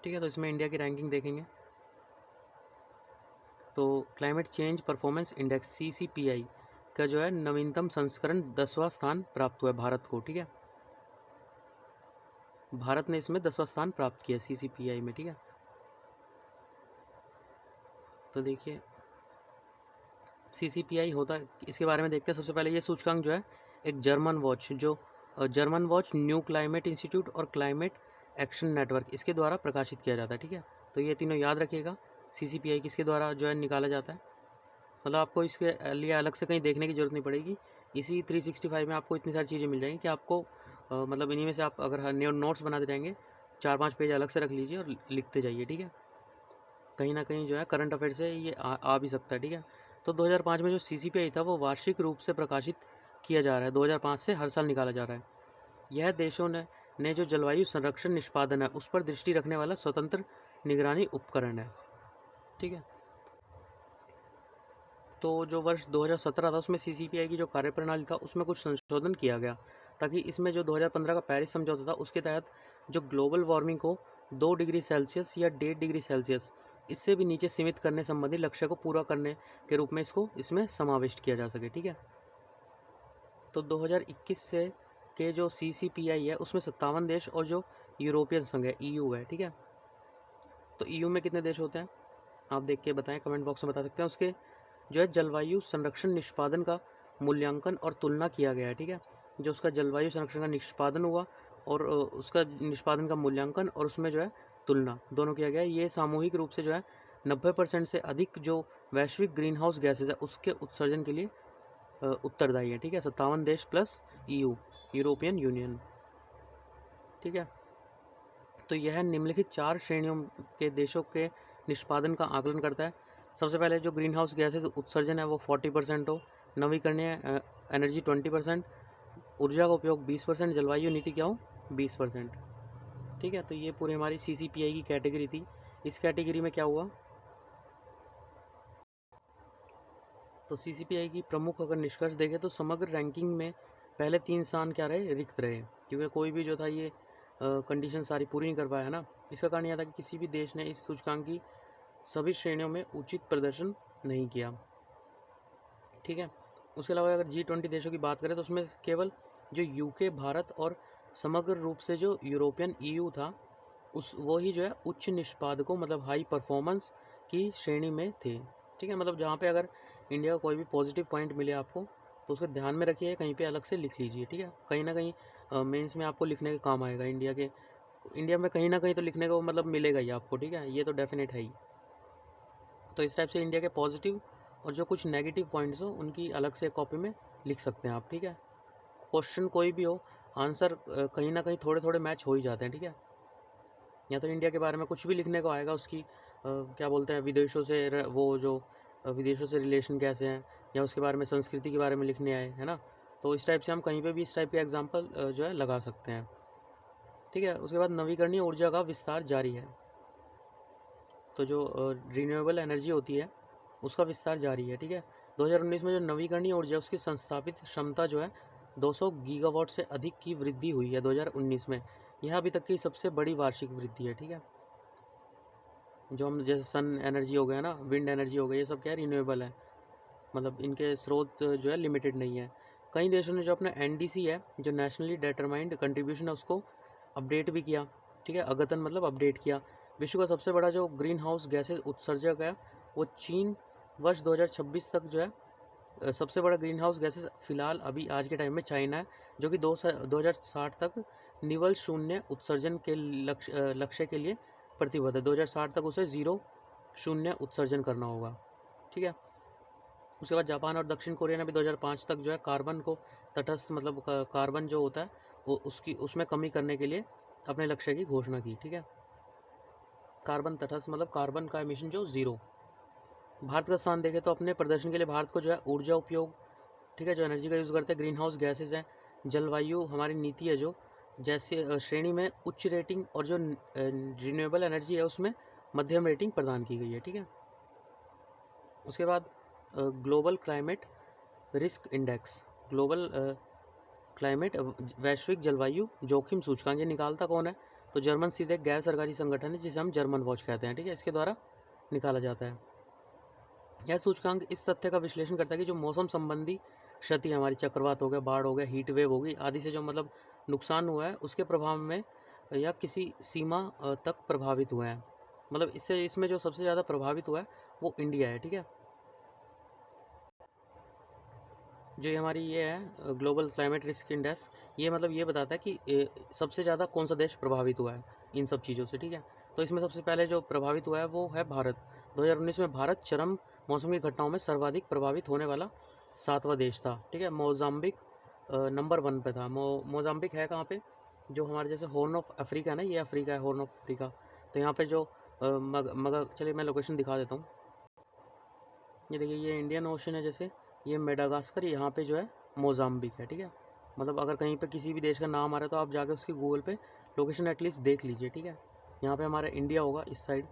ठीक है, तो इसमें इंडिया की रैंकिंग देखेंगे तो climate change performance index CCPI का जो है नवीनतम संस्करण 10वां स्थान प्राप्त हुआ है भारत को। ठीक है, भारत ने इसमें 10वां स्थान प्राप्त किया CCPI में। ठीक है, तो देखिए CCPI होता है, इसके बारे में देखते हैं। सबसे पहले ये सूचकांक जो है एक German watch new climate institute और क्लाइमेट एक्शन नेटवर्क इसके द्वारा प्रकाशित किया जाता है। ठीक है, तो ये तीनों याद रखिएगा, CCPI किसके द्वारा जो है निकाला जाता है, मतलब आपको इसके लिए अलग से कहीं देखने की ज़रूरत नहीं पड़ेगी। इसी 365 में आपको इतनी सारी चीज़ें मिल जाएंगी कि आपको मतलब इन्हीं में से आप अगर नोट्स बनाते जाएंगे, 4-5 पेज अलग से रख लीजिए और लिखते जाइए। ठीक है, कहीं ना कहीं जो है करंट अफेयर से ये आ भी सकता है। ठीक है, तो 2005 में जो CCPI था वो वार्षिक रूप से प्रकाशित किया जा रहा है, 2005 से हर साल निकाला जा रहा है। यह देशों ने जो जलवायु संरक्षण निष्पादन है उस पर दृष्टि रखने वाला स्वतंत्र निगरानी उपकरण है। ठीक है, तो जो वर्ष 2017 था उसमें CCPI की जो कार्यप्रणाली था उसमें कुछ संशोधन किया गया, ताकि इसमें जो 2015 का पेरिस समझौता था उसके तहत जो ग्लोबल वार्मिंग को 2 डिग्री सेल्सियस या 1.5 डिग्री सेल्सियस इससे भी नीचे सीमित करने संबंधी लक्ष्य को पूरा करने के रूप में इसको इसमें समाविष्ट किया जा सके। ठीक है, तो 2021 से के जो CCPI है उसमें 57 देश और जो यूरोपियन संघ है EU है। ठीक है, तो EU में कितने देश होते हैं आप देख के बताएं, कमेंट बॉक्स में बता सकते हैं। उसके जो है जलवायु संरक्षण निष्पादन का मूल्यांकन और तुलना किया गया है। ठीक है, जो उसका जलवायु संरक्षण का निष्पादन हुआ और उसका निष्पादन का मूल्यांकन और उसमें जो है तुलना दोनों किया गया है। ये सामूहिक रूप से जो है 90% से अधिक जो वैश्विक ग्रीन हाउस गैसेज है उसके उत्सर्जन के लिए उत्तरदायी है। ठीक है, 57 देश प्लस EU, यूरोपियन यूनियन। ठीक है, तो यह निम्नलिखित 4 श्रेणियों के देशों के निष्पादन का आकलन करता है। सबसे पहले जो ग्रीन हाउस गैसेज उत्सर्जन है वो 40% हो, नवीकरणीय एनर्जी 20%, ऊर्जा का उपयोग 20%, जलवायु नीति क्या हो 20%। ठीक है, तो ये पूरी हमारी CCPI की कैटेगरी थी। इस कैटेगरी में क्या हुआ, तो CCPI की प्रमुख अगर निष्कर्ष देखें तो समग्र रैंकिंग में पहले 3 स्थान क्या रहे, रिक्त रहे, क्योंकि कोई भी जो था ये कंडीशन सारी पूरी नहीं कर पाया है ना। इसका कारण यह था कि किसी भी देश ने इस सूचकांक की सभी श्रेणियों में उचित प्रदर्शन नहीं किया। ठीक है, उसके अलावा अगर G20 देशों की बात करें तो उसमें केवल जो UK, भारत और समग्र रूप से जो यूरोपियन EU था उस वो ही जो है उच्च निष्पादकों मतलब हाई परफॉर्मेंस की श्रेणी में थे। ठीक है, मतलब जहाँ पे अगर इंडिया का कोई भी पॉजिटिव पॉइंट मिले आपको तो उसको ध्यान में रखिए, कहीं पे अलग से लिख लीजिए। ठीक है, कहीं ना कहीं मेंस में आपको लिखने के काम आएगा। इंडिया में कहीं ना कहीं तो लिखने को मतलब मिलेगा ही आपको। ठीक है, ये तो डेफिनेट है ही। तो इस टाइप से इंडिया के पॉजिटिव और जो कुछ नेगेटिव पॉइंट्स हो उनकी अलग से कॉपी में लिख सकते हैं आप। ठीक है, क्वेश्चन कोई भी हो, आंसर कहीं ना कहीं थोड़े थोड़े मैच हो ही जाते हैं। ठीक है, या तो इंडिया के बारे में कुछ भी लिखने को आएगा, उसकी क्या बोलते हैं विदेशों से वो जो विदेशों से रिलेशन कैसे हैं, या उसके बारे में संस्कृति के बारे में लिखने आए, है ना। तो इस टाइप से हम कहीं पे भी इस टाइप के एग्जाम्पल जो है लगा सकते हैं। ठीक है, उसके बाद नवीकरणीय ऊर्जा का विस्तार जारी है। तो जो रिन्यूएबल एनर्जी होती है उसका विस्तार जारी है। ठीक है, 2019 में जो नवीकरणीय ऊर्जा उसकी संस्थापित क्षमता जो है 200 गीगावाट से अधिक की वृद्धि हुई है 2019 में। यह अभी तक की सबसे बड़ी वार्षिक वृद्धि है। ठीक है, जो हम जैसे सन एनर्जी हो गया ना, विंड एनर्जी हो गई, ये सब क्या है रिन्यूएबल है, मतलब इनके स्रोत जो है लिमिटेड नहीं है। कई देशों ने जो अपना एनडीसी है जो नेशनली डिटरमाइंड कंट्रीब्यूशन है उसको अपडेट भी किया। ठीक है, अद्यतन मतलब अपडेट किया। विश्व का सबसे बड़ा जो ग्रीन हाउस गैसेज उत्सर्जक है वो चीन वर्ष 2026 तक जो है सबसे बड़ा ग्रीन हाउस गैसेज फिलहाल अभी आज के टाइम में चाइना है, जो कि 2060 तक निवल शून्य उत्सर्जन के लक्ष्य के लिए प्रतिबद्ध है। 2060 तक उसे जीरो शून्य उत्सर्जन करना होगा। ठीक है, उसके बाद जापान और दक्षिण कोरिया ने भी 2005 तक जो है कार्बन को तटस्थ मतलब कार्बन जो होता है वो उसमें कमी करने के लिए अपने लक्ष्य की घोषणा की। ठीक है, कार्बन तटस्थ मतलब कार्बन का एमिशन जो जीरो। भारत का स्थान देखें तो अपने प्रदर्शन के लिए भारत को जो है ऊर्जा उपयोग, ठीक है, जो एनर्जी का यूज़ करते हैं, ग्रीन हाउस गैसेज हैं, जलवायु हमारी नीति है जो जैसे श्रेणी में उच्च रेटिंग, और जो रिन्यूएबल एनर्जी है उसमें मध्यम रेटिंग प्रदान की गई है। ठीक है, उसके बाद global climate risk index, global climate वैश्विक जलवायु जोखिम सूचकांक, ये निकालता कौन है? तो जर्मन सीधे एक गैर सरकारी संगठन है जिसे हम जर्मन वॉच कहते हैं। ठीक है, इसके द्वारा निकाला जाता है। यह सूचकांक इस तथ्य का विश्लेषण करता है कि जो मौसम संबंधी क्षति हमारी, चक्रवात हो गया, बाढ़ हो गया, हीट वेव होगी आदि से जो मतलब नुकसान हुआ है उसके प्रभाव में या किसी सीमा तक प्रभावित हुए हैं। मतलब इसमें जो सबसे ज़्यादा प्रभावित हुआ है वो इंडिया है। ठीक है, जो ये हमारी ये है ग्लोबल क्लाइमेट रिस्क इंडेक्स, ये मतलब ये बताता है कि सबसे ज़्यादा कौन सा देश प्रभावित हुआ है इन सब चीज़ों से। ठीक है, तो इसमें सबसे पहले जो प्रभावित हुआ है वो है भारत। 2019 में भारत चरम मौसम की घटनाओं में सर्वाधिक प्रभावित होने वाला 7वां देश था। ठीक है, मोजाम्बिक नंबर 1 पे था। मोजाम्बिक है कहाँ पे? जो हमारे जैसे हॉर्न ऑफ अफ्रीका है ना, ये अफ्रीका है, हॉर्न ऑफ अफ्रीका। तो यहाँ पे जो चलिए मैं लोकेशन दिखा देता हूँ। ये देखिए, ये इंडियन ओशन है, जैसे ये मेडागास्कर, यहाँ पे जो है मोजाम्बिक है। ठीक है, मतलब अगर कहीं पे किसी भी देश का नाम आ रहा है तो आप जाके उसकी गूगल पे लोकेशन एटलीस्ट देख लीजिए। ठीक है, यहाँ पे हमारा इंडिया होगा इस साइड,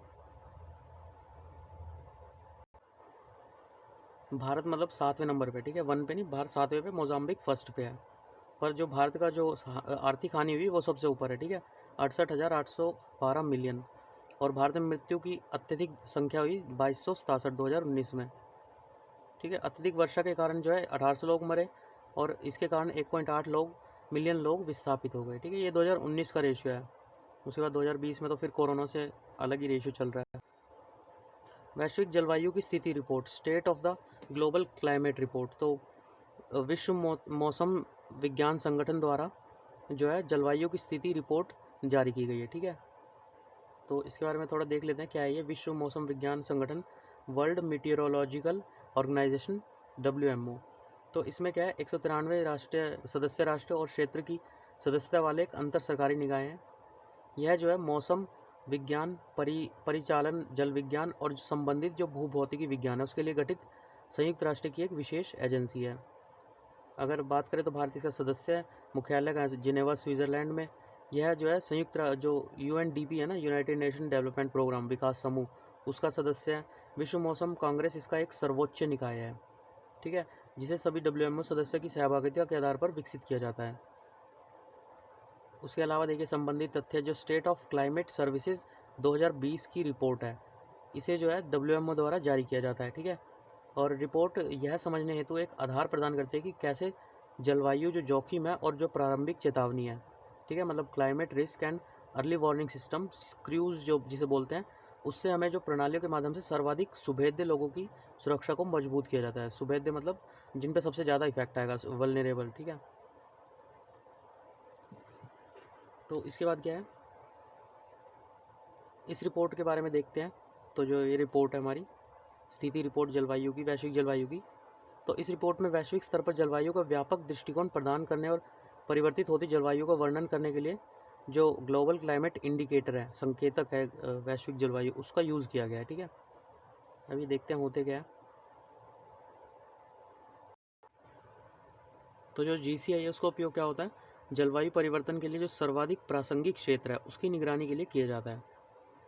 भारत मतलब 7वें नंबर पे। ठीक है, 1 पे नहीं, भारत 7वें पे, मोजाम्बिक फर्स्ट पे है। पर जो भारत का जो आर्थिक हानि हुई वो सबसे ऊपर है। ठीक है, 68,812 मिलियन। और भारत में मृत्यु की अत्यधिक संख्या हुई 2267 2019 में। ठीक है, अत्यधिक वर्षा के कारण जो है 1800 लोग मरे, और इसके कारण 1.8 मिलियन लोग विस्थापित हो गए। ठीक है, ये 2019 का रेशियो है। उसके बाद 2020 में तो फिर कोरोना से अलग ही रेशियो चल रहा है। वैश्विक जलवायु की स्थिति report, state of the global climate report, तो विश्व मौसम विज्ञान संगठन द्वारा जो है जलवायु की स्थिति रिपोर्ट जारी की गई है। ठीक है, तो इसके बारे में थोड़ा देख लेते हैं क्या है ये। विश्व मौसम विज्ञान संगठन, वर्ल्ड मीटियोरोलॉजिकल ऑर्गेनाइजेशन, WMO। तो इसमें क्या है, 193 राष्ट्रीय सदस्य राष्ट्र और क्षेत्र की सदस्यता वाले एक अंतर सरकारी निकाय हैं। यह जो है मौसम विज्ञान, परिचालन, जल विज्ञान और संबंधित जो भूभौतिकी विज्ञान है उसके लिए गठित संयुक्त राष्ट्र की एक विशेष एजेंसी है। अगर बात करें तो भारत इसका सदस्य है, मुख्यालय का जिनेवा स्विट्ज़रलैंड में। यह जो है जो UNDP है ना, यूनाइटेड नेशन डेवलपमेंट प्रोग्राम विकास समूह, उसका सदस्य है। विश्व मौसम कांग्रेस इसका एक सर्वोच्च निकाय है। ठीक है, जिसे सभी WMO सदस्यों की सहभागिता के आधार पर विकसित किया जाता है। उसके अलावा देखिए संबंधित तथ्य, जो स्टेट ऑफ क्लाइमेट सर्विसेज 2020 की रिपोर्ट है, इसे जो है WMO द्वारा जारी किया जाता है। ठीक है, और रिपोर्ट यह समझने हेतु एक आधार प्रदान करती है कि कैसे जलवायु जो जोखिम है और जो प्रारंभिक चेतावनी है, ठीक है, मतलब climate risk and early warning system cruise जो जिसे बोलते हैं, उससे हमें जो प्रणालियों के माध्यम से सर्वाधिक सुभेद्य लोगों की सुरक्षा को मजबूत किया जाता है। सुभेद्य मतलब जिन पे सबसे ज़्यादा इफेक्ट आएगा, वल्नरेबल, ठीक है। तो इसके बाद क्या है, इस रिपोर्ट के बारे में देखते हैं। तो जो ये रिपोर्ट है हमारी स्थिति रिपोर्ट जलवायु की, वैश्विक जलवायु की, तो इस रिपोर्ट में वैश्विक स्तर पर जलवायु का व्यापक दृष्टिकोण प्रदान करने और परिवर्तित होती जलवायु का वर्णन करने के लिए जो ग्लोबल क्लाइमेट इंडिकेटर है, संकेतक है वैश्विक जलवायु, उसका यूज़ किया गया है, ठीक है। अभी देखते हैं होते क्या है। तो जो GCI है उसका उपयोग क्या होता है, जलवायु परिवर्तन के लिए जो सर्वाधिक प्रासंगिक क्षेत्र है उसकी निगरानी के लिए किया जाता है,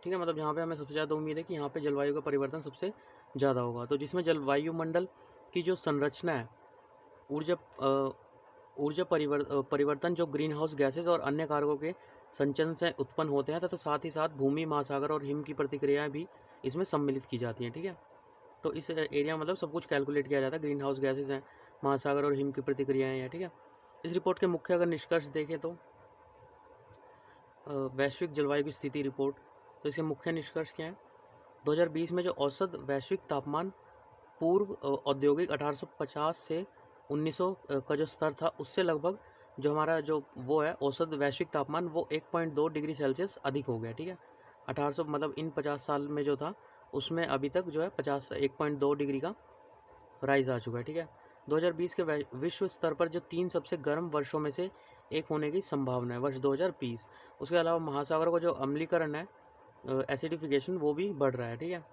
ठीक है। मतलब जहाँ पे हमें सबसे ज़्यादा उम्मीद है कि यहाँ पे जलवायु का परिवर्तन सबसे ज़्यादा होगा। तो जिसमें जलवायु मंडल की जो संरचना है, ऊर्जा परिवर्तन जो ग्रीन हाउस गैसेज और अन्य कारकों के संचलन से उत्पन्न होते हैं, तथा साथ ही साथ भूमि, महासागर और हिम की प्रतिक्रियाएं भी इसमें सम्मिलित की जाती हैं, ठीक है। तो इस एरिया मतलब सब कुछ कैलकुलेट किया जाता है, ग्रीन हाउस गैसेज हैं, महासागर और हिम की प्रतिक्रियाएं हैं, ठीक है। इस रिपोर्ट के मुख्य अगर निष्कर्ष देखें तो वैश्विक जलवायु की स्थिति रिपोर्ट, तो इसके मुख्य निष्कर्ष क्या है। 2020 में जो औसत वैश्विक तापमान पूर्व औद्योगिक 1850 से 1900 का जो स्तर था, उससे लगभग जो हमारा जो वो है औसत वैश्विक तापमान, वो 1.2 डिग्री सेल्सियस अधिक हो गया, ठीक है। 1800 मतलब इन 50 साल में जो था, उसमें अभी तक जो है 1.2 डिग्री का राइज आ चुका है, ठीक है। 2020 के विश्व स्तर पर जो 3 सबसे गर्म वर्षों में से एक होने की संभावना है, वर्ष 2020। उसके अलावा महासागरों का जो अम्लीकरण है, एसिडिफिकेशन, वो भी बढ़ रहा है, ठीक है।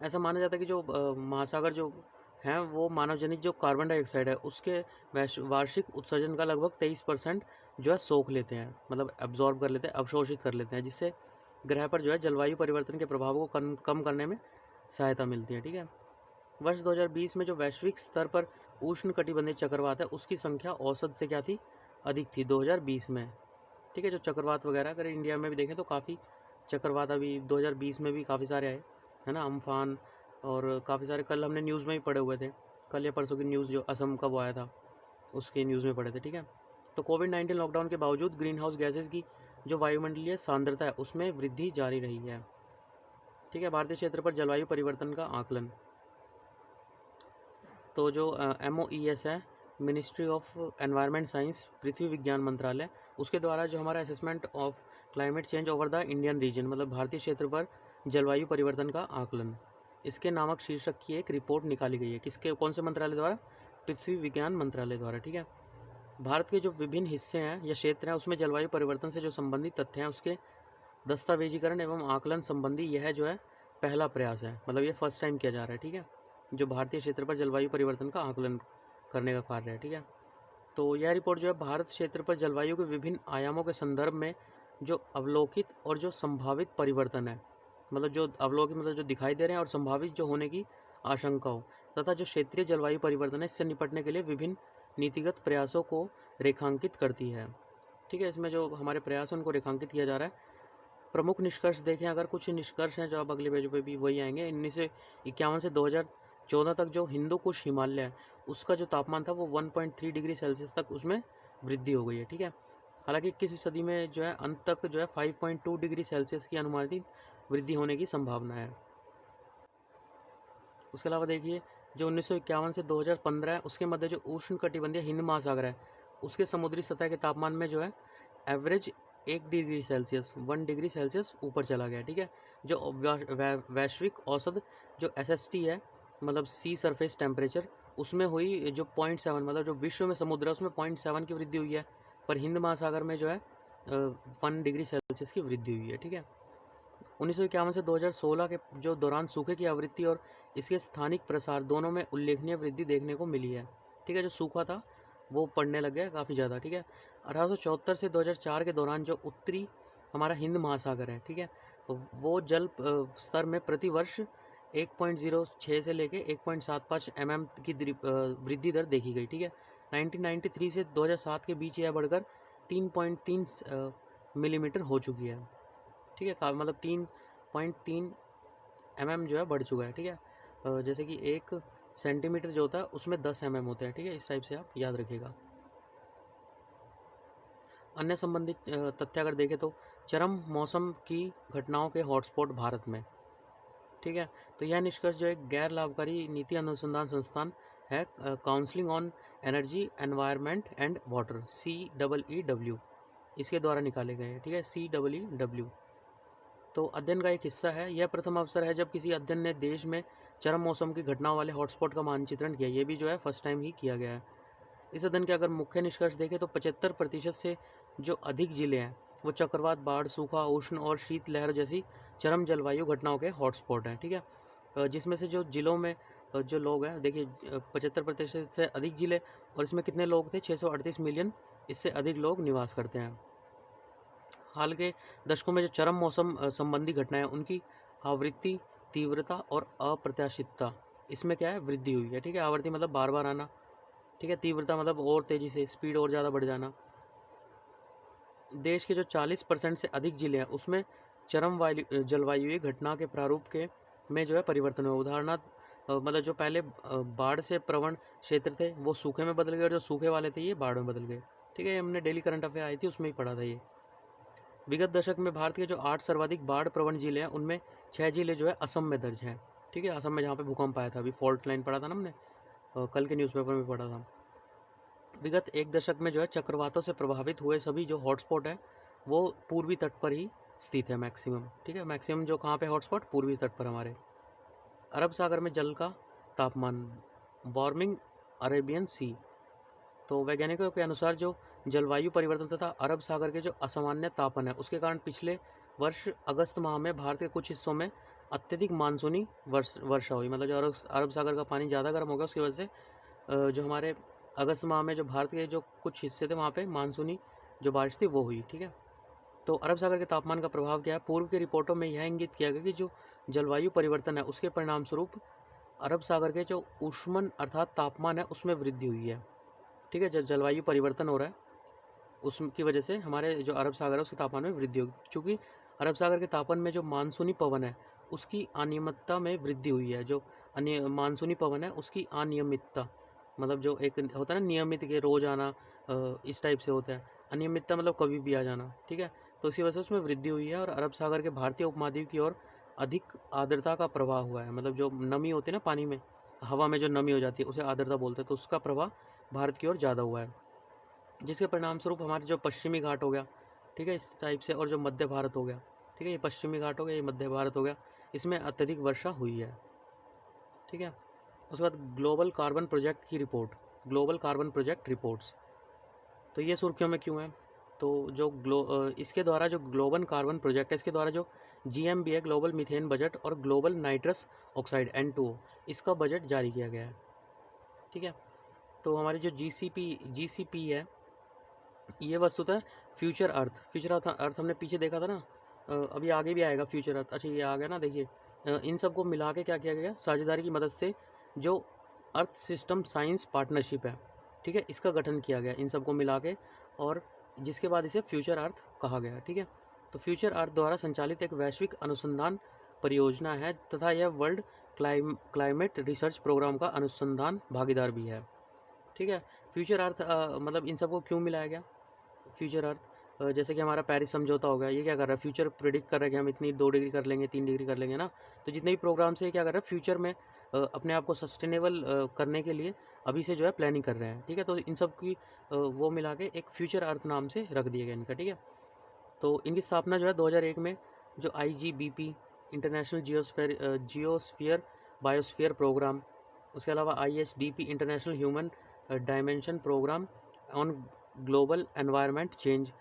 ऐसा माना जाता है कि जो महासागर जो हैं, वो मानव जनित जो कार्बन डाइऑक्साइड है उसके वार्षिक उत्सर्जन का लगभग 23% जो है सोख लेते हैं, मतलब एब्जॉर्ब कर लेते हैं, अवशोषित कर लेते हैं, जिससे ग्रह पर जो है जलवायु परिवर्तन के प्रभाव को कम करने में सहायता मिलती है, ठीक है। वर्ष 2020 में जो वैश्विक स्तर पर उष्ण कटिबंधीय चक्रवात है, उसकी संख्या औसत से क्या थी, अधिक थी 2020 में, ठीक है। जो चक्रवात वगैरह अगर इंडिया में भी देखें तो काफ़ी चक्रवात अभी 2020 में भी काफ़ी सारे आए, है ना, अम्फान और काफ़ी सारे। कल हमने न्यूज़ में भी पढ़े हुए थे, कल या परसों की न्यूज़ जो असम का वो आया था, उसके न्यूज़ में पढ़े थे, ठीक है। तो कोविड-19 लॉकडाउन के बावजूद ग्रीन हाउस गैसेज की जो वायुमंडलीय सांद्रता है उसमें वृद्धि जारी रही है, ठीक है। भारतीय क्षेत्र पर जलवायु परिवर्तन का आकलन, तो जो MOES है, मिनिस्ट्री ऑफ एनवायरनमेंट साइंस, पृथ्वी विज्ञान मंत्रालय, उसके द्वारा जो हमारा assessment of climate change over the Indian reason, मतलब भारतीय क्षेत्र पर जलवायु परिवर्तन का आकलन, इसके नामक शीर्षक की एक रिपोर्ट निकाली गई है। किसके, कौन से मंत्रालय द्वारा, पृथ्वी विज्ञान मंत्रालय द्वारा, ठीक है। भारत के जो विभिन्न हिस्से हैं या क्षेत्र हैं, उसमें जलवायु परिवर्तन से जो संबंधित तथ्य हैं उसके दस्तावेजीकरण एवं आकलन संबंधी यह जो है पहला प्रयास है, मतलब ये फर्स्ट टाइम किया जा रहा है, ठीक है, जो भारतीय क्षेत्र पर जलवायु परिवर्तन का आकलन करने का कार्य है, ठीक है। तो यह रिपोर्ट जो है भारत क्षेत्र पर जलवायु के विभिन्न आयामों के संदर्भ में जो अवलोकित और जो संभावित परिवर्तन है, मतलब जो अवलोकित मतलब जो दिखाई दे रहे हैं, और संभावित जो होने की आशंका हो, तथा जो क्षेत्रीय जलवायु परिवर्तन है, इससे निपटने के लिए विभिन्न नीतिगत प्रयासों को रेखांकित करती है, ठीक है। इसमें जो हमारे प्रयास हैं उनको रेखांकित किया जा रहा है। प्रमुख निष्कर्ष देखें अगर, कुछ निष्कर्ष हैं जो अब अगले पेज पे भी वही आएंगे। 1951 से 2014 तक जो हिंदू कुश हिमालय है, उसका जो तापमान था वो 1.3 डिग्री सेल्सियस तक उसमें वृद्धि हो गई है, ठीक है। हालांकि 21वीं सदी में जो है अंत तक जो है 5.2 डिग्री सेल्सियस की अनुमानित वृद्धि होने की संभावना है। उसके अलावा देखिए, जो 1951 से 2015 है, उसके मध्य जो उष्ण कटिबंधीय हिंद महासागर है, उसके समुद्री सतह के तापमान में जो है average 1 degree Celsius 1 degree Celsius ऊपर चला गया, ठीक है। जो वैश्विक औसत जो SST है, मतलब सी सरफेस टेम्परेचर, उसमें हुई जो 0.7, मतलब जो विश्व में समुद्र है उसमें 0.7 की वृद्धि हुई है, पर हिंद महासागर में जो है 1 डिग्री सेल्सियस की वृद्धि हुई है, ठीक है। 1951 से 2016 के जो दौरान सूखे की आवृत्ति और इसके स्थानिक प्रसार दोनों में उल्लेखनीय वृद्धि देखने को मिली है, ठीक है। जो सूखा था वो पड़ने लग गया काफ़ी ज़्यादा, ठीक है। 1874 से 2004 के दौरान जो उत्तरी हमारा हिंद महासागर है, ठीक है, वो जल स्तर में प्रति वर्ष 1.06 से लेके 1.75 mm की वृद्धि दर देखी गई, ठीक है। 1993 से 2007 के बीच यह बढ़कर 3.3 मिलीमीटर हो चुकी है, ठीक है। मतलब 3.3 mm जो है बढ़ चुका है, ठीक है। जैसे कि 1 सेंटीमीटर जो होता है उसमें 10 mm होते हैं, ठीक है। इस टाइप से आप याद रखिएगा। अन्य संबंधित तथ्य अगर देखें तो चरम मौसम की घटनाओं के हॉटस्पॉट भारत में, ठीक है। तो यह निष्कर्ष जो एक गैर लाभकारी नीति अनुसंधान संस्थान है, counselling on energy environment and water, CEEW, इसके द्वारा निकाले गए हैं, ठीक है, CEEW। तो अध्ययन का एक हिस्सा है। यह प्रथम अवसर है जब किसी अध्ययन ने देश में चरम मौसम की घटनाओं वाले हॉटस्पॉट का मानचित्रण किया। ये भी जो है फर्स्ट टाइम ही किया गया है। इस अध्ययन के अगर मुख्य निष्कर्ष देखें तो 75% से जो अधिक जिले हैं वो चक्रवात, बाढ़, सूखा, उष्ण और शीत लहर जैसी चरम जलवायु घटनाओं के हॉटस्पॉट हैं, ठीक है। जिसमें से जो जिलों में जो लोग हैं, देखिए 75% से अधिक जिले, और इसमें कितने लोग थे, 638 मिलियन, इससे अधिक लोग निवास करते हैं। हाल के दशकों में जो चरम मौसम संबंधी घटनाएं, उनकी आवृत्ति, तीव्रता और अप्रत्याशितता, इसमें क्या है, वृद्धि हुई है, ठीक है। आवृत्ति मतलब बार बार आना, ठीक है। तीव्रता मतलब और तेज़ी से, स्पीड और ज़्यादा बढ़ जाना। देश के जो 40% से अधिक जिले हैं उसमें चरम जलवायु घटना के प्रारूप के में जो है परिवर्तन हुआ। उदाहरणार्थ मतलब जो पहले बाढ़ से प्रवण क्षेत्र थे वो सूखे में बदल गए, और जो सूखे वाले थे ये बाढ़ में बदल गए, ठीक है। हमने डेली करंट अफेयर आई थी उसमें ही पढ़ा था ये। विगत दशक में भारत के जो 8 सर्वाधिक बाढ़ प्रवण जिले हैं उनमें 6 जिले जो है असम में दर्ज हैं, ठीक है। असम में जहाँ पे भूकंप आया था, अभी फॉल्ट लाइन पढ़ा था ना हमने, कल के न्यूज़पेपर में पढ़ा था। विगत एक दशक में जो है चक्रवातों से प्रभावित हुए सभी जो हॉटस्पॉट है वो पूर्वी तट पर ही स्थित है मैक्सिमम, ठीक है। मैक्सिमम जो कहाँ पे हॉटस्पॉट, पूर्वी तट पर हमारे। अरब सागर में जल का तापमान, वार्मिंग अरेबियन सी। तो वैज्ञानिकों के अनुसार जो जलवायु परिवर्तन तथा अरब सागर के जो असामान्य तापन है उसके कारण पिछले वर्ष अगस्त माह में भारत के कुछ हिस्सों में अत्यधिक मानसूनी वर्षा हुई। मतलब जो अरब सागर का पानी ज़्यादा गर्म हो गया उसकी वजह से जो हमारे अगस्त माह में जो भारत के जो कुछ हिस्से थे वहाँ पे मानसूनी जो बारिश थी वो हुई, ठीक है। तो अरब सागर के तापमान का प्रभाव क्या है, पूर्व की रिपोर्टों में यह इंगित किया गया कि जो जलवायु परिवर्तन है उसके परिणाम स्वरूप अरब सागर के जो ऊष्मन अर्थात तापमान है उसमें वृद्धि हुई है, ठीक है। जब जलवायु परिवर्तन हो रहा है उसकी वजह से हमारे जो अरब सागर है उसके तापमान में वृद्धि होगी, क्योंकि अरब सागर के तापमान में जो मानसूनी पवन है उसकी अनियमितता में वृद्धि हुई है। जो मानसूनी पवन है उसकी अनियमितता, मतलब जो एक होता है ना नियमित के रोज आना, इस टाइप से होता है। अनियमितता मतलब कभी भी आ जाना, ठीक है। तो इसी वजह से उसमें वृद्धि हुई है और अरब सागर के भारतीय उपमहाद्वीप की ओर अधिक आर्द्रता का प्रवाह हुआ है। मतलब जो नमी होती है ना पानी में, हवा में जो नमी हो जाती है उसे आर्द्रता बोलते हैं, तो उसका प्रवाह भारत की ओर ज़्यादा हुआ है, जिसके परिणाम स्वरूप हमारे जो पश्चिमी घाट हो गया, ठीक है, इस टाइप से, और जो मध्य भारत हो गया, ठीक है, ये पश्चिमी घाट हो गया, ये मध्य भारत हो गया, इसमें अत्यधिक वर्षा हुई है, ठीक है। उसके बाद ग्लोबल कार्बन प्रोजेक्ट की report, global carbon project reports, तो ये सुर्खियों में क्यों है, तो जो इसके द्वारा जो ग्लोबल कार्बन प्रोजेक्ट है इसके द्वारा जो GMB है, ग्लोबल मीथेन बजट, और ग्लोबल नाइट्रस ऑक्साइड N2O, इसका बजट जारी किया गया है, ठीक है। तो हमारी जो GCP है ये वस्तुतः फ्यूचर अर्थ, फ्यूचर अर्थ हमने पीछे देखा था ना, अभी आगे भी आएगा फ्यूचर अर्थ। अच्छा ये आ गया ना, देखिए इन सब को मिला के क्या किया गया, साझेदारी की मदद से जो अर्थ सिस्टम साइंस पार्टनरशिप है, ठीक है, इसका गठन किया गया इन सबको मिला के, और जिसके बाद इसे फ्यूचर अर्थ कहा गया, ठीक है। तो फ्यूचर अर्थ द्वारा संचालित एक वैश्विक अनुसंधान परियोजना है तथा यह वर्ल्ड क्लाइमेट रिसर्च प्रोग्राम का अनुसंधान भागीदार भी है, ठीक है। फ्यूचर अर्थ मतलब इन सबको क्यों मिलाया गया, फ्यूचर अर्थ जैसे कि हमारा पेरिस समझौता हो गया, ये क्या कर रहा है, फ्यूचर प्रिडिक्ट कर रहा है कि हम इतनी 2 डिग्री कर लेंगे, 3 डिग्री कर लेंगे ना। तो जितने भी प्रोग्राम से क्या कर रहा है, फ्यूचर में अपने आप को सस्टेनेबल करने के लिए अभी से जो है प्लानिंग कर रहे हैं, ठीक है। तो इन सब की वो मिला के एक फ्यूचर अर्थ नाम से रख दिया गया इनका, ठीक है। तो इनकी स्थापना जो है 2001 में जो IGBP international geosphere biosphere programme, उसके अलावा ISDP international human dimension programme on global environment change,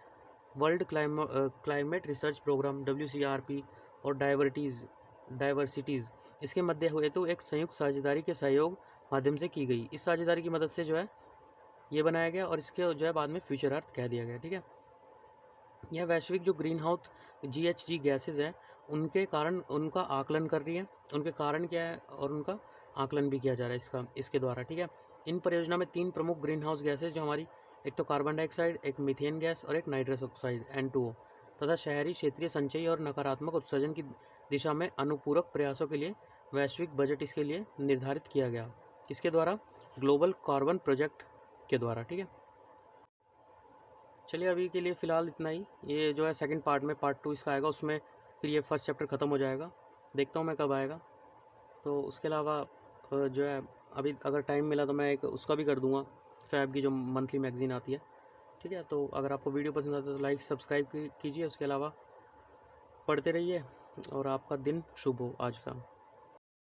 world climate research programme WCRP, और डाइवर्सिटीज़ इसके मध्य हुए तो एक संयुक्त साझेदारी के सहयोग माध्यम से की गई। इस साझेदारी की मदद से जो है ये बनाया गया और इसके जो है बाद में फ्यूचर अर्थ कह दिया गया, ठीक है। यह वैश्विक जो ग्रीन हाउस GHG गैसेज है उनके कारण उनका आकलन कर रही है, उनके कारण क्या है और उनका आकलन भी किया जा रहा है इसके द्वारा, ठीक है। इन परियोजना में 3 प्रमुख ग्रीन हाउस गैसेज जो हमारी, एक तो कार्बन डाइऑक्साइड, एक मीथेन गैस और एक नाइट्रस ऑक्साइड N2O, तथा शहरी क्षेत्रीय संचयी और नकारात्मक उत्सर्जन की दिशा में अनुपूरक प्रयासों के लिए वैश्विक बजट इसके लिए निर्धारित किया गया, किसके द्वारा, ग्लोबल कार्बन प्रोजेक्ट के द्वारा, ठीक है। चलिए अभी के लिए फ़िलहाल इतना ही। ये जो है सेकंड पार्ट में पार्ट 2 इसका आएगा, उसमें फिर ये फर्स्ट चैप्टर ख़त्म हो जाएगा। देखता हूँ मैं कब आएगा। तो उसके अलावा जो है अभी अगर टाइम मिला तो मैं एक उसका भी कर दूँगा, फैब की जो मंथली मैगज़ीन आती है। ठीक है, तो अगर आपको वीडियो पसंद आता है तो लाइक सब्सक्राइब कीजिए। उसके अलावा पढ़ते रहिए और आपका दिन शुभ हो आज का।